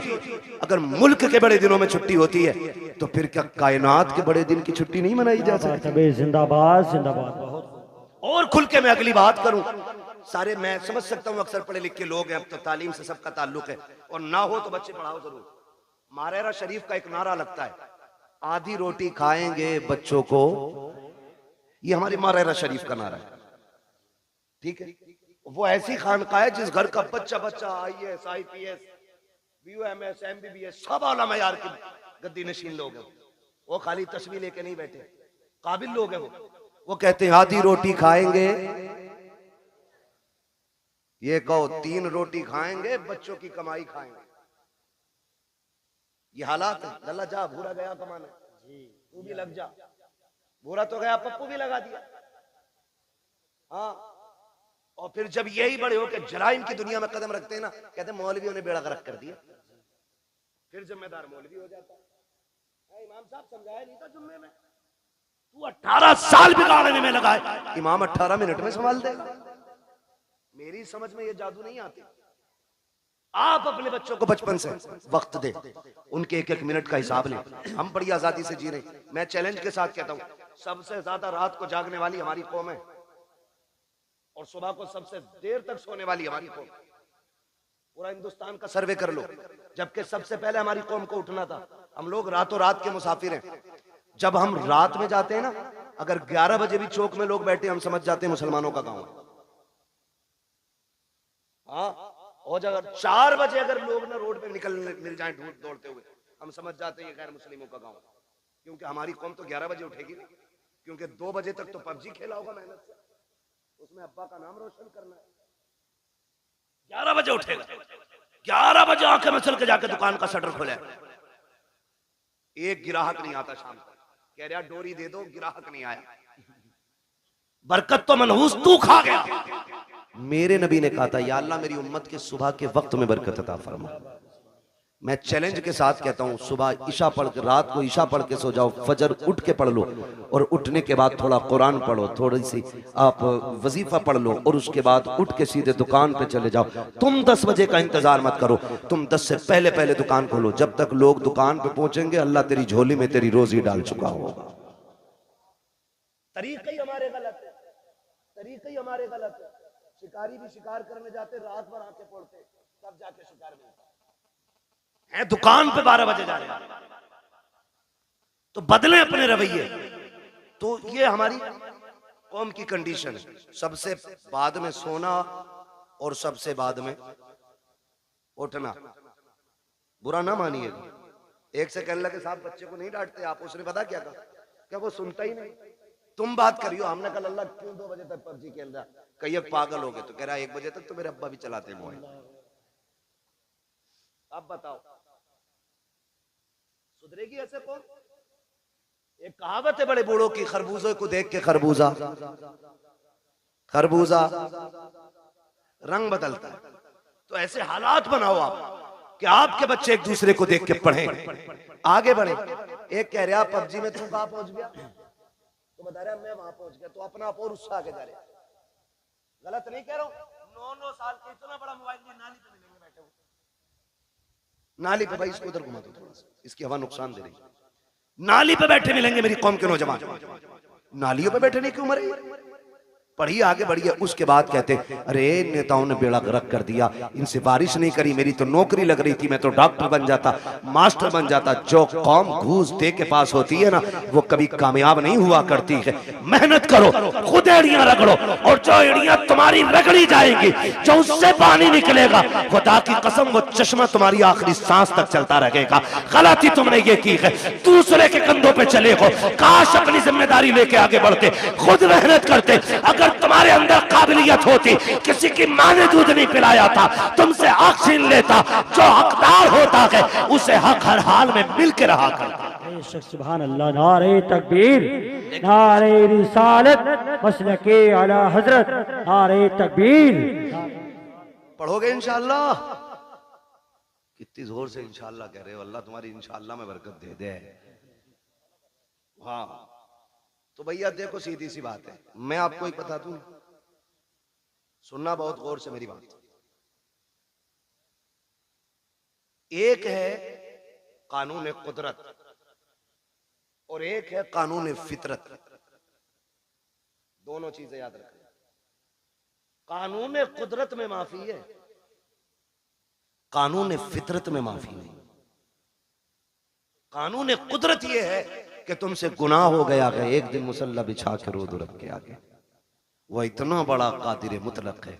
अगर मुल्क के बड़े दिनों में छुट्टी होती है तो फिर क्या कायनात के बड़े दिन की छुट्टी नहीं मनाई जा सकती? जिंदाबाद जिंदाबाद। बहुत और खुल के मैं अगली बात करूं, सारे मैं समझ सकता हूं अक्सर पढ़े लिखे लोग हैं, अब तो तालीम से सबका ताल्लुक है, और ना हो तो बच्चे पढ़ाओ जरूर। मारेरा शरीफ का एक नारा लगता है, आधी रोटी खाएंगे बच्चों को, ये हमारी मारेरा शरीफ का नारा है, ठीक है? वो ऐसी खानकाह है जिस घर का बच्चा बच्चा IAS IPS BUMS MBBS सब आला मयार के गद्दी नशीन लोग हैं, वो खाली तस्वीर लेके नहीं बैठे, काबिल लोग हैं वो कहते हैं आधी रोटी खाएंगे, ये कहो 3 रोटी खाएंगे, बच्चों की कमाई खाएंगे। ये हालात है। लल्ला जा, भूरा गया कमाने, तू भी लग जा। भूरा तो गया, पप्पू भी लगा दिया। हाँ, और फिर जब यही बड़े हो के जराइम की दुनिया में कदम रखते हैं ना, कहते हैं मौलवियों ने बेड़ा गर्क कर दिया, फिर जिम्मेदार मौलवी हो जाता है। इमाम साहब समझाया नहीं था जुम्मे में, तू 18 साल बिगाड़ने में लगा है, इमाम 18 मिनट में संभाल देगा। मेरी समझ में ये जादू नहीं आती। आप अपने बच्चों को बचपन से वक्त दे, उनके 1-1 मिनट का हिसाब लें। हम बड़ी आजादी से जी रहे हैं। मैं चैलेंज के साथ कहता हूं, सबसे ज्यादा रात को जागने वाली हमारी कौम है, और सुबह को सबसे देर तक सोने वाली हमारी कौम। पूरा हिंदुस्तान का सर्वे कर लो, जबकि सबसे पहले हमारी कौम को उठना था। हम लोग रातों रात के मुसाफिर हैं। जब हम रात में जाते हैं ना, अगर 11 बजे भी चौक में लोग बैठे, हम समझ जाते हैं मुसलमानों का गांव है। हाँ, और अगर 4 बजे अगर लोग ना रोड पे निकल मिल जाएं दौड़ते हुए, हम समझ जाते हैं ये गैर मुस्लिमों का गांव है। क्योंकि हमारी कौम तो 11 बजे उठेगी नहीं, क्योंकि 2 बजे तक तो PUBG खेला होगा मेहनत से, उसमें अब्बा का नाम रोशन करना है। 11 बजे उठेगा, 11 बजे आंखें मसल के जाके दुकान का शटर खोले, एक गिराहक नहीं आता शाम को, कह रहा डोरी दे दो, गिराहक नहीं आया। बरकत तो मनहूस तू खा गया। मेरे नबी ने कहा था, या अल्लाह मेरी उम्मत के सुबह के वक्त में बरकत अता फरमा। मैं चैलेंज के साथ कहता हूं, सुबह ईशा पढ़ के, रात को ईशा पढ़ के सो जाओ, फजर उठ के पढ़ लो, और उठने के बाद थोड़ा कुरान पढ़ो, थोड़ी सी आप वजीफा पढ़ लो, और उसके बाद उठ के सीधे दुकान पे चले जाओ। तुम 10 बजे का इंतजार मत करो, तुम 10 से पहले पहले दुकान खोलो। जब तक लोग दुकान पे पहुंचेंगे, अल्लाह तेरी झोली में तेरी रोजी डाल चुका होगा। तरीके ही हमारे गलत है, तरीके ही हमारे गलत है। शिकारी भी शिकार करने जाते, रात भर आके पड़ते, तब जाके शिकार मिलता है। दुकान पे 12 बजे जा रहे हैं, तो बदले अपने रवैये। तो ये हमारी कौम की कंडीशन है, सबसे बाद में सोना और सबसे बाद में उठना। बुरा ना मानिएगा, एक से कहने लगे साहब बच्चे को नहीं डांटते आप, उसने पता क्या कहा, क्या वो सुनता ही नहीं। तुम बात करियो, हमने कहा अल्लाह क्यों 2 बजे तक PUBG खेल रहा, कहीं पागल हो गए, तो कह रहा 1 बजे तक तो मेरे अब्बा भी चलाते मोबाइल। अब बताओ सुधरेगी ऐसे कौन? एक कहावत है बड़े बूढ़ों की, खरबूजे को देख के खरबूजा रंग बदलता है। तो ऐसे हालात बनाओ आप कि आपके बच्चे एक दूसरे को देख के पढ़ें, आगे बढ़े। एक कह रहा PUBG में तू कहां पहुंच गया, तो बता रहा मैं वहां पहुंच गया, तो अपना आप और उससे आगे जा रहे। गलत नहीं कह रहा हूं। 9-9 साल के इतना बड़ा मोबाइल लिए नाली पे मिलेंगे बैठे हुए, नाली पे। भाई इसको उधर घुमा दो थोड़ा सा, इसकी हवा नुकसान दे रही है। नाली पे बैठे मिलेंगे मेरी कौम के नौजवान, नालियों पे बैठने की उम्र है। पढ़िए, आगे बढ़िए। उसके बाद कहते अरे नेताओं ने बेड़ा गर्क कर दिया, इनसे बारिश नहीं करी, मेरी तो नौकरी लग रही थी, मैं तो डॉक्टर बन जाता, मास्टर बन जाता। जो कौम घूस दे के पास होती है ना, वो कभी कामयाब नहीं हुआ करती है। मेहनत करो, खुद एड़ियां रगड़ो, और जो एड़ियां तुम्हारी रगड़ी जाएंगी, जो उससे पानी निकलेगा, खुदा की कसम वो चश्मा तुम्हारी आखिरी सांस तक चलता रहेगा। गलती तुमने ये की है, दूसरे के कंधों पे चले हो। काश अपनी जिम्मेदारी लेके आगे बढ़ते, खुद मेहनत करते। अगर अगर तुम्हारे अंदर काबिलियत होती, किसी की माँ ने दूध नहीं पिलाया था, तुमसे हक छीन लेता, जो हकदार होता है उसे हक हर हाल में मिल के रहा करता। बेशक सुभान अल्लाह। नारे तकबीर, नारे रिसालत, मसलके आला हजरत, नारे तकबीर। पढ़ोगे इंशाअल्लाह? कितनी जोर से इंशाअल्लाह कह रहे हो, अल्लाह तुम्हारी इंशाअल्लाह में बरकत दे दे। हाँ तो भैया देखो, सीधी सी बात है, मैं आपको एक बता दूं, सुनना बहुत गौर से मेरी बात। एक है कानून कुदरत और एक है कानून फितरत। दोनों चीजें याद रखें। कानून कुदरत में माफी है, कानून फितरत में माफी नहीं। कानून कुदरत यह है कि तुमसे गुनाह हो गया है, एक दिन मुसल्ला बिछा के रो दो रब के आगे। वह इतना बड़ा कादिर मुतलक है,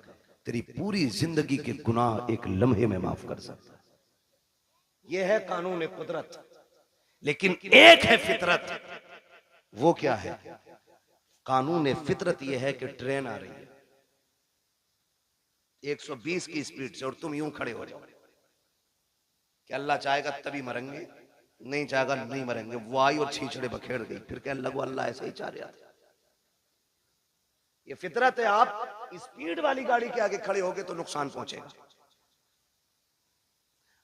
तेरी पूरी जिंदगी के गुनाह एक लम्हे में माफ कर सकता है। यह है कानून कुदरत। लेकिन एक है फितरत। वो क्या है? कानून फितरत यह है कि ट्रेन आ रही है 120 की स्पीड से और तुम यूं खड़े हो जाओ कि अल्लाह चाहेगा तभी मरेंगे, नहीं चाहेगा नहीं मरेंगे। वो आई और छींचड़े बखेड़ गई, फिर कहने लगो अल्लाह ऐसे ही चाह रहा था। ये फितरत है। आप स्पीड वाली गाड़ी के आगे खड़े होगे तो नुकसान पहुंचेगा।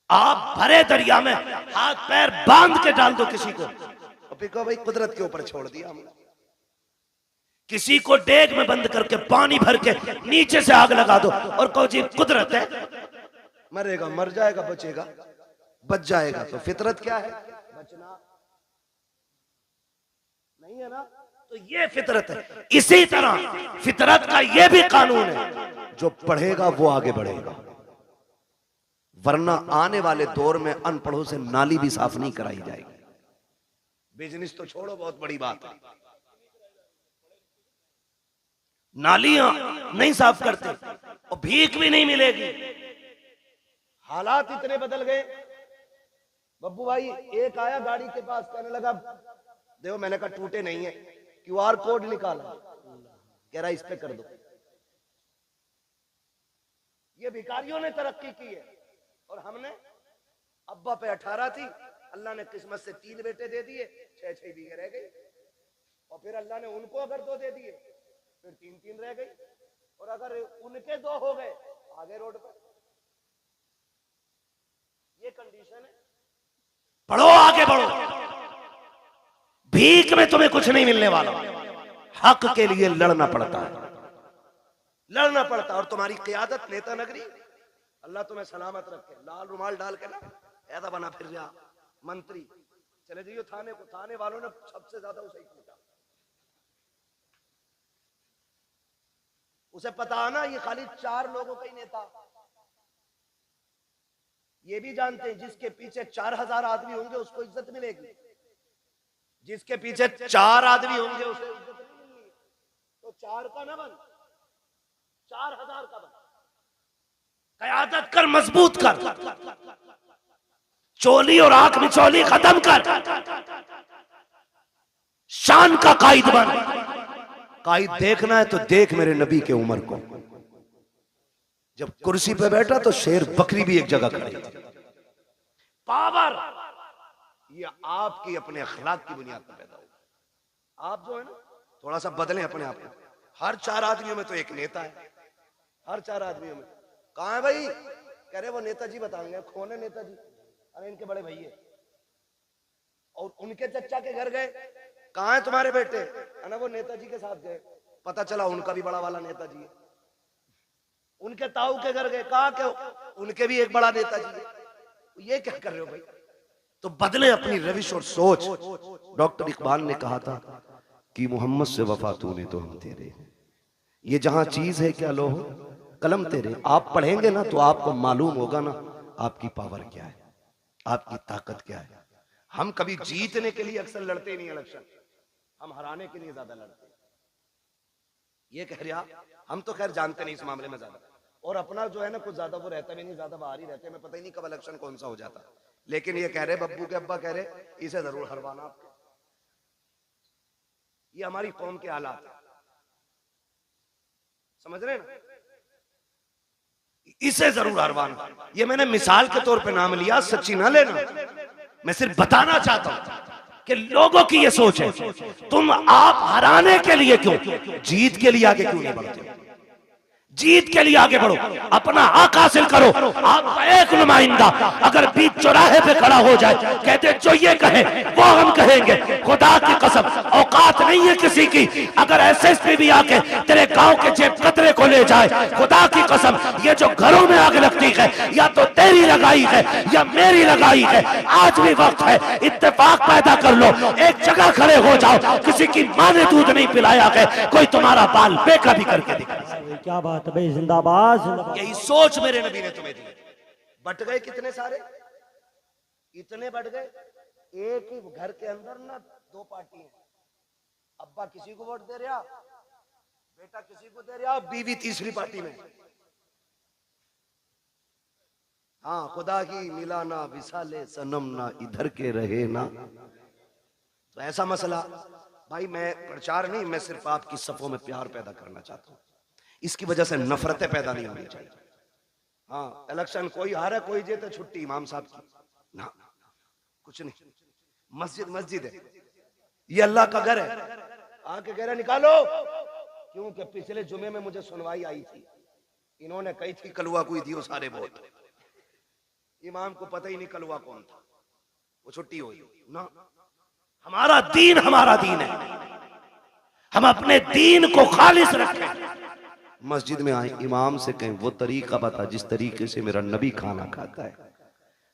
आप भरे दरिया में हाथ पैर बांध के डाल दो किसी को, और फिर कहो भाई कुदरत के ऊपर छोड़ दिया हमने। किसी को डेग में बंद करके पानी भर के नीचे से आग लगा दो और कहो जी कुदरत है, मरेगा मर जाएगा, बचेगा बच जाएगा। तो फितरत क्या है? बचना नहीं है ना। तो ये फितरत है। इसी तरह फितरत का ये भी कानून है, जो पढ़ेगा वो आगे बढ़ेगा, वरना आने वाले दौर में अनपढ़ों से नाली भी साफ नहीं कराई जाएगी। बिजनेस तो छोड़ो, बहुत बड़ी बात है, नालियां नहीं साफ करते और भीख भी नहीं मिलेगी। हालात इतने बदल गए। बब्बू भाई एक आया गाड़ी के पास, कहने लगा देखो, मैंने कहा टूटे नहीं है, QR कोड निकाला, कह रहा इस पे कर दो। ये भिखारियों ने तरक्की की है और हमने, अब्बा पे 18 थी, अल्लाह ने किस्मत से 3 बेटे दे दिए, 6-6 बीघे रह गई। और फिर अल्लाह ने उनको अगर 2 दे दिए, फिर 3-3 रह गई। और अगर उनके 2 हो गए, आगे रोड पर। ये कंडीशन है। पढ़ो, आगे बढ़ो। भीख में तुम्हें कुछ नहीं मिलने वाला। हक के लिए लड़ना पड़ता है, लड़ना पड़ता है। और तुम्हारी क़ियादत नेता नगरी, अल्लाह तुम्हें सलामत रखे, लाल रुमाल डाल के ना ऐसा बना फिर जा मंत्री। चले जाइए थाने को, थाने वालों ने सबसे ज्यादा उसे ही पूछा। उसे पता है ना ये खाली 4 लोगों का ही नेता। ये भी जानते हैं जिसके पीछे 4000 आदमी होंगे उसको इज्जत मिलेगी, जिसके पीछे 4 आदमी होंगे उसे इज्जत नहीं मिलेगी। तो 4 का ना बन, 4000 का बन। क़यादत कर, मजबूत कर, चोली और आंख में चोली खत्म कर, शान का कायद बन। कायद देखना है तो देख मेरे नबी के उमर को, जब कुर्सी पे बैठा तो शेर बकरी भी एक जगह खड़ी थी। पावर ये आपकी अपने अखलाक की बुनियाद पर पैदा होगा। आप जो है ना थोड़ा सा बदलें अपने आप को। हर 4 आदमियों में तो एक नेता है, हर 4 आदमियों में। कहां है भाई? कह रहे वो नेताजी बताएंगे। कौन है नेताजी? अरे इनके बड़े भैया। और उनके चचा के घर गए, कहां है तुम्हारे बेटे? है ना वो नेताजी के साथ गए, पता चला उनका भी बड़ा वाला नेताजी है। उनके ताऊ के घर गए, कहा के उनके भी एक बड़ा नेताजी है। ये क्या कर रहे हो भाई? तो बदले अपनी रविश और सोच। डॉक्टर इकबाल ने कहा था कि मोहम्मद से वफा तूने तो हम तेरे, ये जहां चीज है क्या लो कलम तेरे। आप पढ़ेंगे ना तो आपको मालूम होगा ना आपकी पावर क्या है, आपकी ताकत क्या है। हम कभी जीतने के लिए अक्सर लड़ते नहीं इलेक्शन, हम हराने के लिए ज्यादा लड़ते हैं। ये कह रहा, हम तो खैर जानते नहीं इस मामले में ज्यादा, और अपना जो है ना कुछ ज्यादा वो रहता भी नहीं, ज्यादा बाहर ही रहते हैं। मैं पता ही नहीं कब इलेक्शन कौन सा हो जाता। लेकिन ये कह रहे बब्बू के अब्बा कह रहे इसे जरूर हरवाना आपके। ये हमारी कौम के हालात है। समझ रहे हैं ना? इसे जरूर हरवान, ये मैंने मिसाल के तौर पे नाम लिया, सच्ची ना लेना, मैं सिर्फ बताना चाहता हूं कि लोगों की ये सोच है तुम आप हराने के लिए क्यों, जीत के लिए आगे क्यों नहीं बढ़ते हो? जीत के लिए आगे बढ़ो, अपना हक हासिल करो। आपका एक नुमाइंदा अगर बीच चौराहे पे खड़ा हो जाए, कहते जो ये कहे वो हम कहेंगे, खुदा की कसम औकात नहीं है किसी की। अगर एसएसपी भी आके तेरे गांव के जेब कतरे को ले जाए, खुदा की कसम ये जो घरों में आग लगती है या तो तेरी लगाई है या मेरी लगाई है, आज भी वक्त है, इत्तेफाक पैदा कर लो, एक जगह खड़े हो जाओ। किसी की माँ ने दूध नहीं पिलाया है, कोई तुम्हारा बाल बेका भी करके दिखा। क्या बात है भाई, जिंदाबाद जिंदाबाद। यही सोच मेरे नबी ने तुम्हें दी। बट गए कितने सारे, इतने बढ़ गए, एक ही घर के अंदर ना दो पार्टी है, अब्बा किसी को वोट दे रहा, बेटा किसी को दे रहा, बीवी तीसरी पार्टी में। हाँ, खुदा की मिला ना विसाले सनम ना इधर के रहे ना। तो ऐसा मसला भाई, मैं प्रचार नहीं, मैं सिर्फ आपकी सफों में प्यार पैदा करना चाहता हूं। इसकी वजह से नफरतें पैदा नहीं होनी चाहिए। हाँ, इलेक्शन कोई हारे कोई जीते, छुट्टी इमाम साहब की ना, कुछ नहीं। मस्जिद मस्जिद है, ये अल्लाह का घर है, आके कह रहे निकालो, क्योंकि पिछले जुमे में मुझे सुनवाई आई थी, इन्होंने कही थी कलुआ कोई दियो सारे वोट, इमाम को पता ही नहीं कलुआ कौन था, वो छुट्टी हुई ना। हमारा दीन है, हम अपने दीन को खालिस रखें। मस्जिद में आए, इमाम से कहें वो तरीका बता जिस तरीके से मेरा नबी खाना खाता है,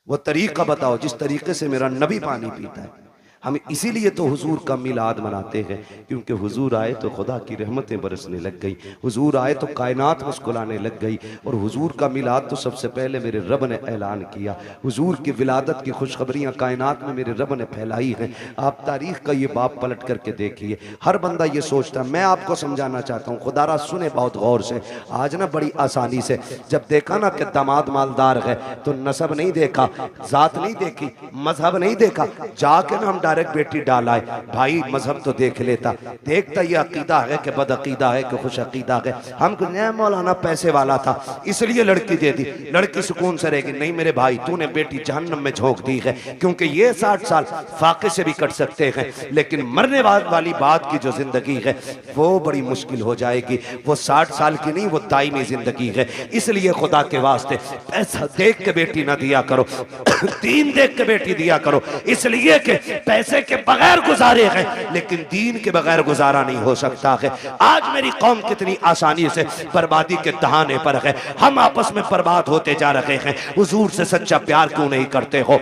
वो तरीका बताओ जिस तरीके से मेरा नबी पानी पीता है। हम इसीलिए तो हुजूर का मिलाद मनाते हैं, क्योंकि हुजूर आए तो खुदा की रहमतें बरसने लग गई, हुजूर आए तो कायनात मुस्कुराने लग गई। और हुजूर का मिलाद तो सबसे पहले मेरे रब ने ऐलान किया, हुजूर की विलादत की खुशखबरियां कायनात में मेरे रब ने फैलाई हैं। आप तारीख का ये बाप पलट करके देखिए, हर बंदा ये सोचता, मैं आपको समझाना चाहता हूँ, खुदारा सुने बहुत गौर से। आज ना बड़ी आसानी से जब देखा ना कि दामाद मालदार है तो नसब नहीं देखा, जात नहीं देखी, मजहब नहीं देखा, जाके ना हम डायरेक्ट बेटी डाला है। भाई मजहब तो देख लेता, देखता ये अकीदा है कि बद अकीदा है कि खुश अकीदा है। हम कुछ नया मौलाना पैसे वाला था इसलिए लड़की दे दी, लड़की सुकून से रहेगी। नहीं मेरे भाई, तूने बेटी जहन्नम में झोंक दी है, क्योंकि ये 60 साल फाके से भी कट सकते हैं, लेकिन मरने वाली बात की जो जिंदगी है वो बड़ी मुश्किल हो जाएगी। वो 60 साल की नहीं, वो दायमी जिंदगी है। इसलिए खुदा के वास्ते पैसा देख के बेटी ना दिया करो, दीन देख के बेटी दिया करो, इसलिए कि पैसे के बगैर गुजारे हैं, लेकिन दीन के बगैर गुजारा नहीं हो सकता है। आज मेरी कौम कितनी आसानी से बर्बादी के दहाने पर है, हम आपस में बर्बाद होते जा रहे हैं। हुजूर से सच्चा प्यार क्यों नहीं करते हो?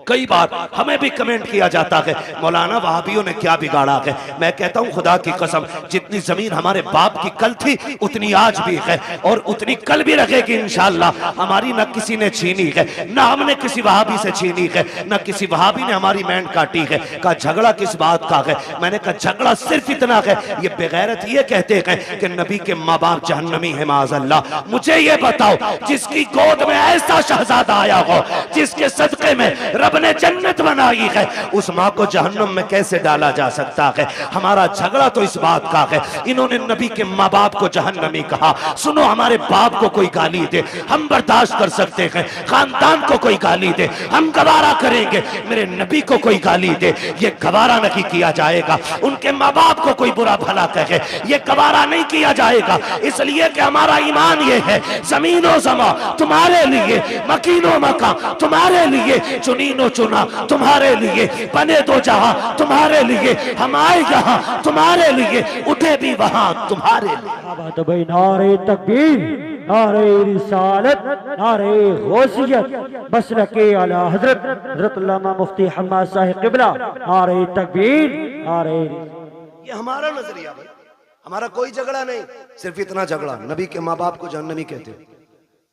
कई बार हमें भी कमेंट किया जाता है, मौलाना वहाबियों ने क्या बिगाड़ा है। मैं कहता हूं खुदा की कसम, जितनी जमीन हमारे बाप की कल थी उतनी आज भी है और उतनी कल भी रहेगी इंशाअल्लाह। हमारी न किसी ने छीनी है, न हमने किसी वहाबी से छीनी है, न किसी वहाबी ने हमारी बैंड काटी है। का झगड़ा किस बात का है? मैंने कहा झगड़ा सिर्फ इतना है, ये बेगैरत ये कहते हैं कि नबी के माँ बाप जहन्नमी है माज़अल्लाह। मुझे ये बताओ, जिसकी गोद में ऐसा शहजादा आया हो, जिसके सदके में रब ने जन्नत बनाई है, उस माँ को जहन्नम में कैसे डाला जा सकता है? हमारा झगड़ा तो इस बात का है, इन्होंने नबी के माँ बाप को जहन्नमी कहा। सुनो, हमारे बाप को कोई गाली दे हम बर्दाश्त कर सकते हैं, खानदान को कोई गाली दे हम गवारा करेंगे, मेरे नबी को कोई गाली दे ये गवारा नहीं किया जाएगा। उनके माँ बाप को कोई बुरा भला कहे ये गवारा नहीं किया जाएगा, इसलिए कि हमारा ईमान ये है, जमीनो जमा तुम्हारे लिए, मकीनो मका तुम्हारे लिए, चुनीनो चुना तुम्हारे लिए, बने दो जहां तुम्हारे लिए, हम आए यहाँ तुम्हारे लिए, उठे भी वहां तुम्हारे लिए। भाई नारे तकबीर, नारे रिसालत, नारे गौसियत, मसलके आला हजरत हजरत अल्लामा मुफ्ती हम्माद साहिब किबला, नारे तकबीर, नारे। ये हमारा नजरिया भाई, हमारा कोई झगड़ा नहीं, सिर्फ इतना झगड़ा नबी के माँ बाप को जहन्नमी कहते।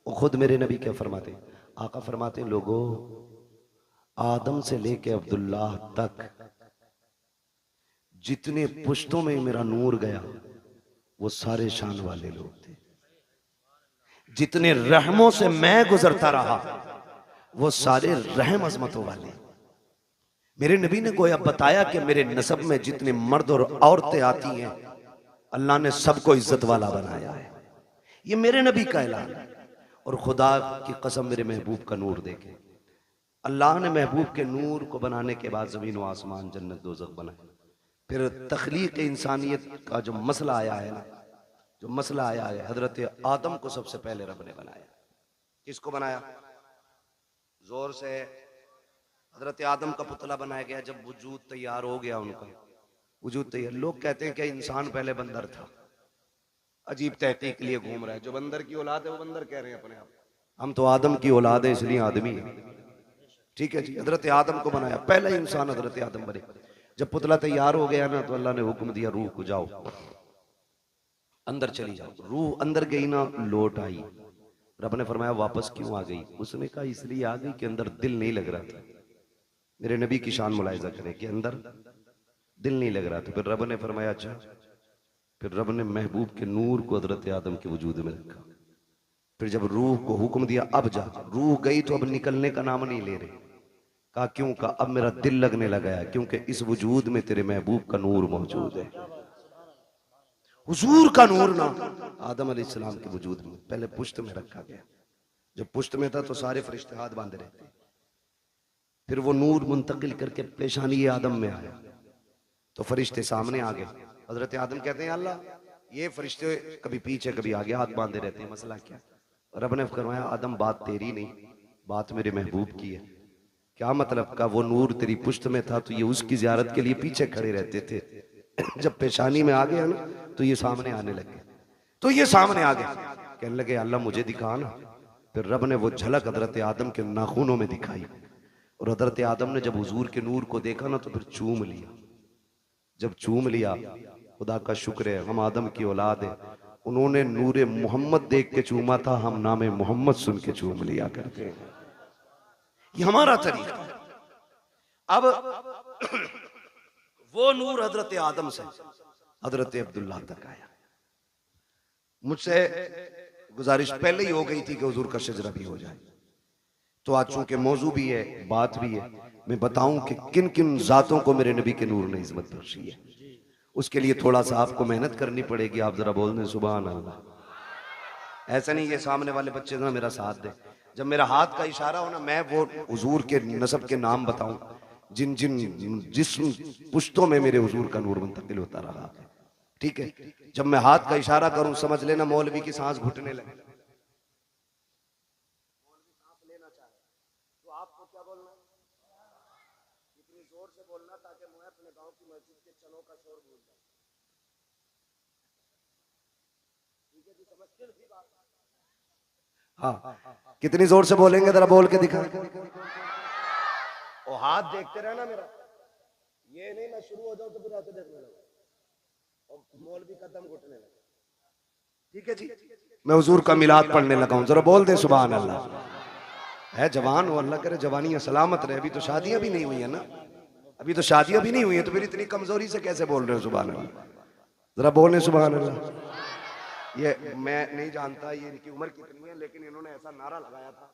वो खुद मेरे नबी क्या फरमाते? आका फरमाते, लोगों आदम से लेके अब्दुल्लाह तक जितने पुश्तों में मेरा नूर गया वो सारे शान वाले लोग थे। जितने रहमों से मैं गुजरता रहा वो सारे रहम अजमतों वाले। मेरे नबी ने गोया बताया कि मेरे नसब में जितने मर्द और औरतें आती हैं अल्लाह ने सबको इज्जत वाला बनाया है। ये मेरे नबी का ऐलान है। और खुदा की कसम मेरे महबूब का नूर देखे, अल्लाह ने महबूब के नूर को बनाने के बाद ज़मीन व आसमान, जन्नत दोज़ख बनाए। फिर तख्लीक इंसानियत का जो मसला आया है ना, जो मसला आया है, हजरत आदम को सबसे पहले रब ने बनाया। किसको बनाया? जोर से। हजरत आदम का पुतला बनाया गया। जब वजूद तैयार हो गया, उनका वजूद तैयार, लोग कहते हैं कि इंसान पहले बंदर था। अजीब तहकीक के लिए घूम रहा है। जो बंदर की औलाद है वो बंदर कह रहे हैं अपने आप। हम तो आदम की औलाद है, इसलिए आदमी है। ठीक है जी। हजरत आदम को बनाया, पहला इंसान हजरत आदम बने। जब पुतला तैयार हो गया ना, तो अल्लाह ने हुक्म दिया, रूह को जाओ अंदर चली जाओ। रूह अंदर गई ना, लौट आई। रब ने फरमाया वापस क्यों आ गई? उसने कहा इसलिए आ गई कि अंदर दिल नहीं लग रहा था। मेरे नबी की शान मुलाहिजा करें कि अंदर दिल नहीं लग रहा था। फिर रब ने फरमाया अच्छा। फिर रब ने महबूब के नूर को हजरत आदम के वजूद में रखा। फिर जब रूह को हुक्म दिया अब जा, रूह गई तो अब निकलने का नाम नहीं ले रहे। कहा क्यों? कहा अब मेरा दिल लगने लगा है, क्योंकि इस वजूद में तेरे महबूब का नूर मौजूद है। हुजूर का नूर ना आदम अलैहिस्सलाम के वजूद में पहले पुश्त में रखा गया। जब पुश्त में था तो सारे फरिश्ते हाथ बांधे रहते। फिर वो नूर मुंतकिल करके पेशानी आदम में आया तो फरिश्ते सामने आ गए। हजरत आदम कहते हैं अल्लाह, ये फरिश्ते कभी पीछे कभी आगे हाथ बांधे रहते हैं, मसला क्या? रब ने फरमाया आदम बात तेरी नहीं, बात मेरे महबूब की है। क्या मतलब? का वो नूर तेरी पुश्त में था तो ये उसकी ज़ियारत के लिए पीछे खड़े रहते थे। जब पेशानी में आ गया ना तो ये सामने आने लगे। तो ये सामने आ गए, कहने लगे अल्लाह मुझे दिखा ना। फिर रब ने वो झलक हजरत आदम के नाखूनों में दिखाई। और हजरत आदम ने जब हुजूर के नूर को देखा ना तो फिर चूम लिया। जब चूम लिया, खुदा का शुक्र है हम आदम की औलाद है। उन्होंने नूरे मोहम्मद देख के चूमा था, हम नामे मोहम्मद सुन के चूम लिया करते हैं। ये हमारा तरीका। अब वो नूर हजरत आदम से हजरत अब्दुल्लाह तक आया। मुझसे गुजारिश पहले ही हो गई थी कि हुजूर का शजरा भी हो जाए, तो आज चूंकि मौजू भी है, बात भी है, मैं बताऊं कि किन किन जातों को मेरे नबी के नूर ने इज्जत बख्शी है। उसके लिए थोड़ा सा आपको मेहनत करनी पड़ेगी। आप जरा बोल दें सुभान अल्लाह। ऐसा नहीं ये सामने वाले बच्चे ना मेरा साथ दे। जब मेरा हाथ का इशारा हो ना, मैं वो हुजूर के नसब के नाम बताऊं जिन जिन जिस्म पुश्तों में मेरे हुजूर का नूर मुंतकिल होता रहा है। ठीक है, जब मैं हाथ का इशारा करूं समझ लेना मौलवी की सांस घुटने लगे। तो आपको क्या बोलना है? इतनी जोर से बोलना ताकि मैं अपने गांव की मस्जिद के चनों का शोर भूल जाऊं। ठीक है जी, समझते हैं बात? हाँ, कितनी जोर से बोलेंगे जरा बोल के दिखा। और हाथ देखते रहना मेरा, ये नहीं मैं शुरू हो जाऊं तो फिर ऐसे देखने लगा और मौलवी कदम घुटने लगा। ठीक है जी, मैं हुजूर का मिलाद पढ़ने लगा हूं, जरा बोल दे सुभान अल्लाह। है जवान हो, अल्लाह करे जवानियां सलामत रहे। अभी तो शादियां भी नहीं हुई है ना, अभी तो शादियां भी नहीं हुई है, तो फिर इतनी कमजोरी से कैसे बोल रहे हो सुभान अल्लाह? जरा बोले सुभान अल्लाह। ये मैं नहीं जानता ये इनकी उम्र कितनी है, लेकिन इन्होंने ऐसा नारा लगाया था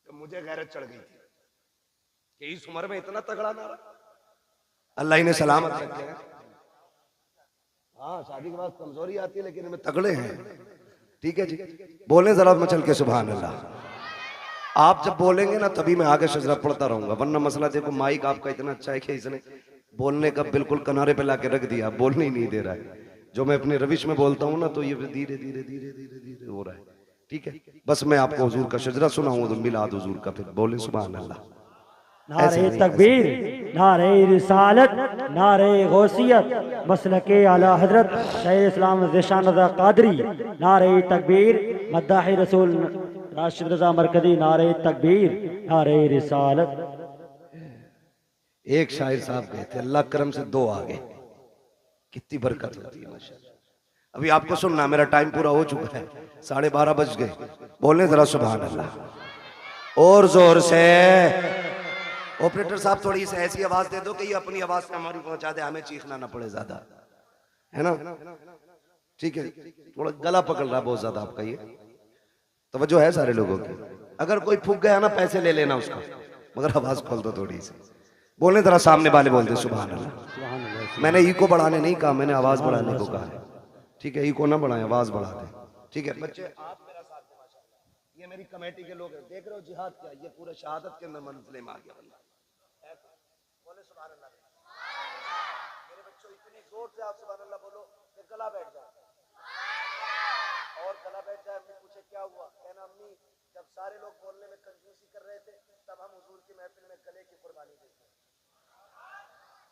कि मुझे गैरत चढ़ गई थी कि इस उम्र में इतना तगड़ा नारा। अल्लाह इन्हें सलामत रखे। हाँ, शादी के बाद कमजोरी आती है लेकिन इनमें तगड़े हैं। ठीक है जी, बोले जरा मचल के सुभान अल्लाह। आप जब बोलेंगे ना तभी मैं आगे शजरा पढ़ता रहूंगा, वरना मसला देखो माइक आपका इतना अच्छा है कि इसने बोलने का बिल्कुल किनारे पे लाके रख दिया, बोलने ही नहीं दे रहा है। जो मैं अपने रविश में बोलता हूँ ना तो ये धीरे धीरे धीरे धीरे धीरे हो रहा है। ठीक है, बस मैं आपको हुजूर का शजरा सुनाऊंगा तो मिलाद हुजूर का, फिर बोले सुभान अल्लाह। नारे तकबीर, नारे रिसालत, नारे गौसियत, मसलके आला हजरत शाह इस्लाम ज़िशान रज़ा क़ादरी, नारे तकबीर, मद्दाह रसूल राशिद रज़ा मरकज़ी, नारे तकबीर, नारे रिसालत। एक शायर साहब गए थे, अल्लाह करम से दो आ गए। कितनी बरकत होती है माशाअल्लाह। अभी आपको सुनना, मेरा टाइम पूरा हो चुका है, 12:30 बज गए। बोलने जरा सुभान अल्लाह और जोर से। ऑपरेटर साहब थोड़ी सी ऐसी आवाज दे दो कि ये अपनी आवाज से हमारी पहुंचा दे, हमें चीखना ना पड़े ज्यादा, है ना? ठीक है, थोड़ा गला पकड़ रहा बहुत ज्यादा आपका, ये तवज्जो है सारे लोगों की। अगर कोई फूक गया ना पैसे ले लेना उसका, मगर आवाज खोल दो थोड़ी सी। बोलने जरा सामने वाले बोलते सुभान अल्लाह। मैंने ई को बढ़ाने नहीं कहा, मैंने आवाज बढ़ाने को कहा। ठीक है, ई को ना बढ़ाए, आवाज बढ़ा दे। ठीक है बच्चे, आप मेरा साथ दें माशाल्लाह। ये मेरी कमेटी के लोग हैं, देख रहे हो जिहाद क्या, ये पूरे शहादत के अंदर मंजिले में आ गया बंदा। बोले सुभान अल्लाह। मेरे बच्चों इतनी जोर से आप सुभान अल्लाह बोलो कि गला बैठ जाए, और गला बैठ जाए। अम्मी पूछे क्या हुआ, कहना अम्मी जब सारे लोग बोलने में कंजूसी कर रहे थे तब हम हुजूर की महफिल में गले की कुर्बानी देते।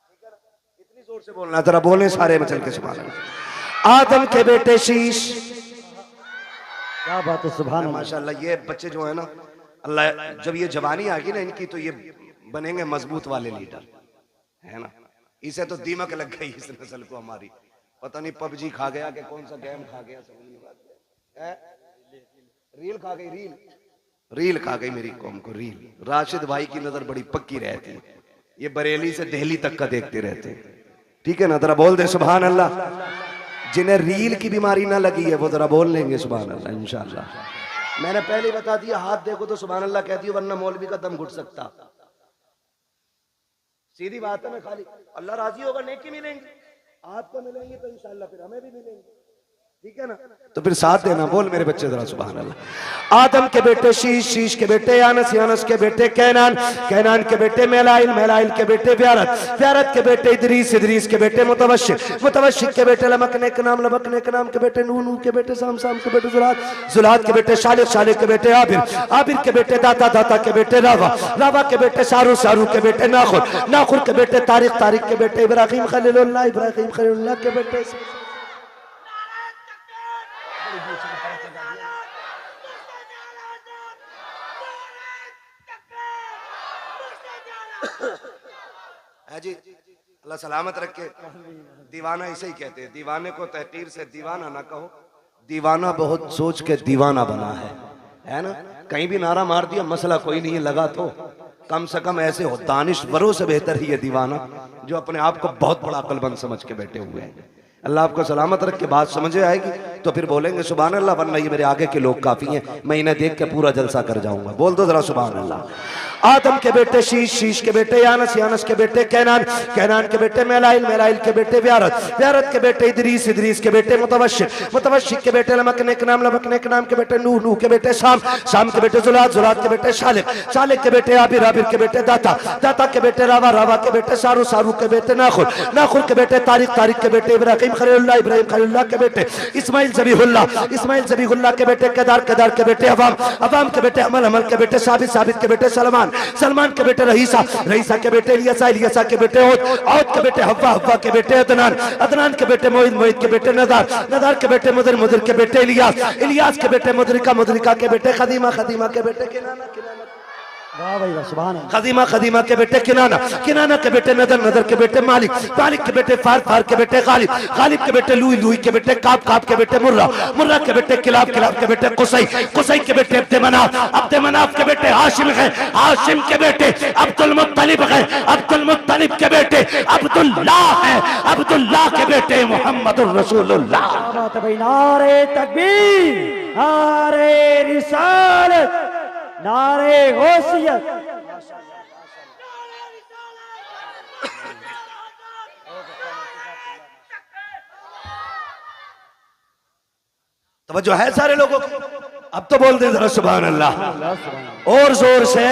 ठीक है ना, इतनी जोर से बोलना, जरा बोले सारे में चल के सुभान अल्लाह। आदम के बेटे शीश, क्या बात है, सुभान अल्लाह। माशाल्लाह। ये बच्चे जो है ना, अल्लाह जब ये जवानी आ गई ना इनकी, तो ये बनेंगे मजबूत वाले लीडर, है ना। इसे तो दीमक लग गई इस नस्ल को हमारी, पता नहीं पबजी खा गया कि कौन सा गेम खा गया, समझ नहीं बात है। रील खा गई, रील खा गई मेरी कौम को, रील। राशिद भाई की नजर बड़ी पक्की रहती है, ये बरेली से दिल्ली तक का देखते रहते हैं। ठीक है ना, जरा बोल दे सुभान अल्लाह। जिन्हें रील की बीमारी ना लगी है वो जरा बोल लेंगे सुभान अल्लाह इंशाअल्लाह। मैंने पहले ही बता दिया, हाथ देखो तो सुभान अल्लाह कहती हो, वरना मौलवी का दम घुट सकता। सीधी बात है। मैं खाली अल्लाह राजी होगा नेकी मिलेंगी, आपको मिलेंगी तो इंशाअल्लाह फिर हमें भी मिलेंगी। ठीक है ना, तो फिर साथ देना। बोल मेरे बच्चे जरा सुभान अल्लाह। आदम के बेटे शीश, शीश के बेटे यानस, यानस के बेटे कैनान, कैनान के बेटे मेलाइल, मेलाइल के बेटे व्यारत, व्यारत के बेटे इदरीस, इदरीस के बेटे मुतवशिक, मुतवशिक के बेटे लमकने के नाम, लमकने के नाम के बेटे नूह, नूह के बेटे साम, साम के बेटे जुलाद, जुलाद के बेटे शालिक, शालिक के बेटे आबिर, आबिर के बेटे दाता, दाता के बेटे रावा, रावा के बेटे सारू, सारू के बेटे नाखुर, नाखुर के बेटे तारिक, तारिक के बेटे इब्राहिम खलीलुल्लाह, इब्राहिम खलीलुल्लाह के बेटे। है जी, अल्लाह सलामत रखे। दीवाना इसे ही कहते हैं, दीवाने को तहकीर से दीवाना ना कहो, दीवाना बहुत सोच के दीवाना बना है ना। कहीं भी नारा मार दिया मसला कोई नहीं है, लगा तो कम से कम ऐसे हो। दानिश्वरों से बेहतर ही है दीवाना जो अपने आप को बहुत बड़ा अक्लमंद समझ के बैठे हुए हैं। अल्लाह आपको सलामत रख के बात समझे आएगी तो फिर बोलेंगे सुभान अल्लाह, वरना ये मेरे आगे के लोग काफी हैं, मैं इन्हें देख के पूरा जलसा कर जाऊंगा। बोल दो जरा सुभान अल्लाह। आदम के बेटे शीश, शीश के बेटे यानस, यानस के बेटे कैनान, कैनान के बेटे मेलाइल, मेलाइल के बेटे व्यारत, व्यारत के बेटे इदरीस, इदरीस के बेटे मुतवशिक, मुतवशिक के बेटे लमकने के नाम, लमकने के नाम के बेटे नूह, नूह के बेटे शाम, शाम के बेटे जुलाद, जुलाद के बेटे शालिक, शालिक के बेटे आबिर, आबिर के बेटे दाता, दाता के बेटे रावा, रावा के बेटे सारू, सारू के बेटे नाखुर, नाखुर के बेटे तारिक, तारिक के बेटे इब्राहिम खलीलुल्लाह, इब्राहिम खलीलुल्लाह के बेटे इस्माइल ज़बीहुल्लाह, इस्माइल ज़बीहुल्लाह के बेटे केदार, केदार के बेटे अवाम, अवाम के बेटे अमल, अमल के बेटे साबित, साबित के बेटे सलमान, सलमान के बेटे रहीसा, रहीसा के बेटे इलियासा, इलियासा के बेटे औद, औद के बेटे हव्वा, हव्वा के बेटे अदनान, अदनान के बेटे मोइद, मोइद के बेटे नदार, नदार के बेटे मुदर, मुदर के बेटे इलियास, इलियास के बेटे मुदरिका, मुदरिका के बेटे खदीमा, खदीमा के बेटे किनाना, किनाना वाह भाई वाह, सुभान अल्लाह। खदीमा, खदीमा के बेटे किनाना, किनाना के बेटे नदर, नदर के बेटे मालिक, मालिक के बेटे फार, फार के बेटे गालिब, गालिब के बेटे लुई, लुई के बेटे काब, काब के बेटे मुर्रा, मुर्रा के बेटे किलाब, किलाब के बेटे कुसै, कुसै के बेटे अब्दे मनाफ, अब्दे मनाफ के बेटे हाशिम है, हाशिम के बेटे अब्दुल मुत्तलिब है, अब्दुल मुत्तलिब के बेटे अब्दुल्लाह है, अब्दुल्लाह के बेटे मुहम्मदुर रसूलुल्लाह। क्या बात है भाई, नारे तकबीर, नारे रिसालत, नारे गौसियत। तवज्जो है सारे लोगों की? अब तो बोल दे जरा सुभान अल्लाह और जोर से।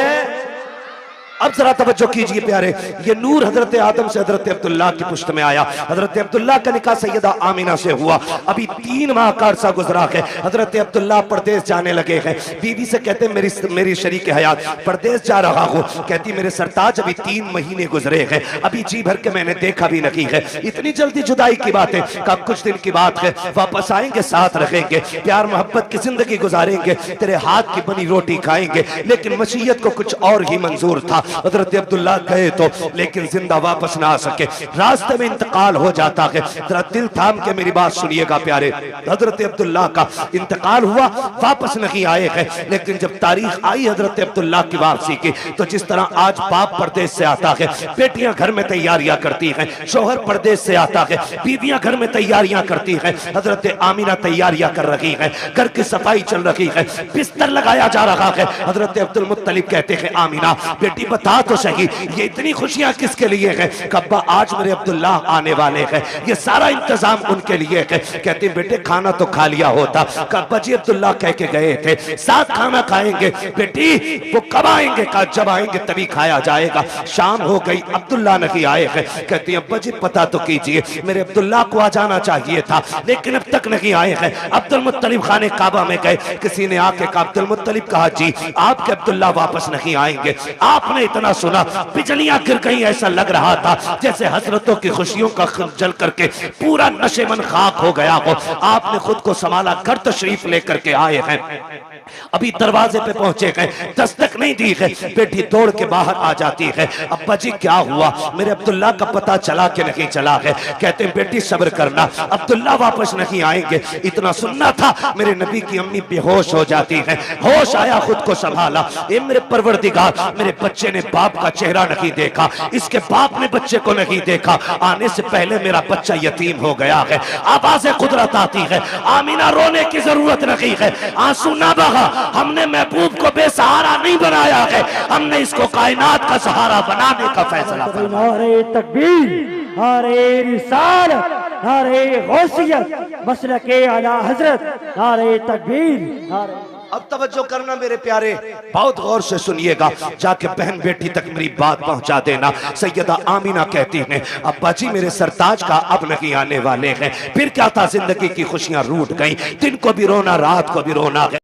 अब जरा तवज्जो कीजिए प्यारे, ये नूर हजरत आदम से हजरत अब्दुल्लाह की पुश्त में आया। हजरत अब्दुल्लाह का निकाह सैयदा आमिना से हुआ। अभी 3 माह का अरसा गुजरा है, हजरत अब्दुल्लाह परदेश जाने लगे हैं। बीवी से कहते मेरी शरीक हयात परदेश जा रहा हूँ। कहती मेरे सरताज अभी 3 महीने गुजरे हैं, अभी जी भर के मैंने देखा भी नहीं है, इतनी जल्दी जुदाई की बात है? का कुछ दिन की बात है, वापस आएंगे, साथ रहेंगे, प्यार मोहब्बत की जिंदगी गुजारेंगे, तेरे हाथ की बनी रोटी खाएंगे। लेकिन मसीयत को कुछ और ही मंजूर था। हजरत अब्दुल्लाह गए तो, लेकिन जिंदा वापस ना आ सके, रास्ते में इंतकाल हो जाता है। जरा दिल थाम के मेरी बात सुनिएगा प्यारे, हजरत अब्दुल्लाह का इंतकाल हुआ, वापस नहीं आए हैं। लेकिन जब तारीख आई हजरत अब्दुल्लाह की वापसी की, तो जिस तरह आज बाप परदेश से आता है, बेटियां घर में तैयारियां करती हैं, शोहर परदेश से आता है, बीवियां घर में तैयारियां करती हैं, हजरत आमिना तैयारियां कर रही है, घर की सफाई चल रही है, बिस्तर लगाया जा रहा है। हजरत अब्दुल मुत्तलिब कहते हैं आमिना बेटी बता तो सही ये इतनी खुशियां किसके लिए है? कब्बा आज मेरे अब्दुल्ला आने वाले हैं, ये सारा इंतजाम उनके लिए है। कहते बेटे खाना तो खा लिया होता। कब्बा जी अब्दुल्ला कह के गए थे साथ खाना खाएंगे। बेटी वो कब आएंगे? कहा जब आएंगे तभी खाया जाएगा। शाम हो गई, अब्दुल्ला नहीं आए हैं। कहती अब्बा जी पता तो कीजिए, मेरे अब्दुल्ला को आ जाना चाहिए था लेकिन अब तक नहीं आए हैं। अब्दुल मुत्तलिब खाने काबा में गए, किसी ने आके कहा अब्दुल मुत्तलिब कहा जी आपके अब्दुल्ला वापस नहीं आएंगे। आपने इतना सुना बिजलियां गिर गई, ऐसा लग रहा था जैसे हजरतों की खुशियों का जल करके पूरा नशेमन खाक हो गया हो। आपने खुद को संभाला, घर तशरीफ लेकर के आए हैं। अभी दरवाजे पे पहुंचे गए, दस्तक नहीं दी है, बेटी दौड़ के बाहर आ जाती है। अब्बा जी क्या हुआ? मेरे अब्दुल्ला का पता चला कि नहीं चला है? कहते हैं बेटी सब्र करना, अब्दुल्ला वापस नहीं आएंगे। इतना सुनना था, मेरे नबी की अम्मी बेहोश हो जाती है। होश आया, खुद को संभाला, ए मेरे परवरदिगार मेरे बच्चे ने बाप का चेहरा नहीं देखा, इसके बाप ने बच्चे को नहीं देखा, आने से पहले मेरा बच्चा यतीम हो गया है। आवाज़े कुदरत आती है, आमीना रोने की जरूरत नहीं है, आंसू ना बहा। हमने महबूब को बेसहारा नहीं बनाया है, हमने इसको कायनात का सहारा बनाने का फैसला किया। नारे तकबीर, नारे रिसालत, नारे गौसियत, मसलके आला हजरत, नारे तकबीर, नारे। अब तवज्जो करना मेरे प्यारे, बहुत गौर से सुनिएगा, जाके बहन बेटी तक मेरी बात पहुंचा देना। सैयदा आमीना कहती हैं अब्बा जी मेरे सरताज का अब नहीं आने वाले हैं। फिर क्या था, जिंदगी की खुशियां रूठ गई, दिन को भी रोना रात को भी रोना है।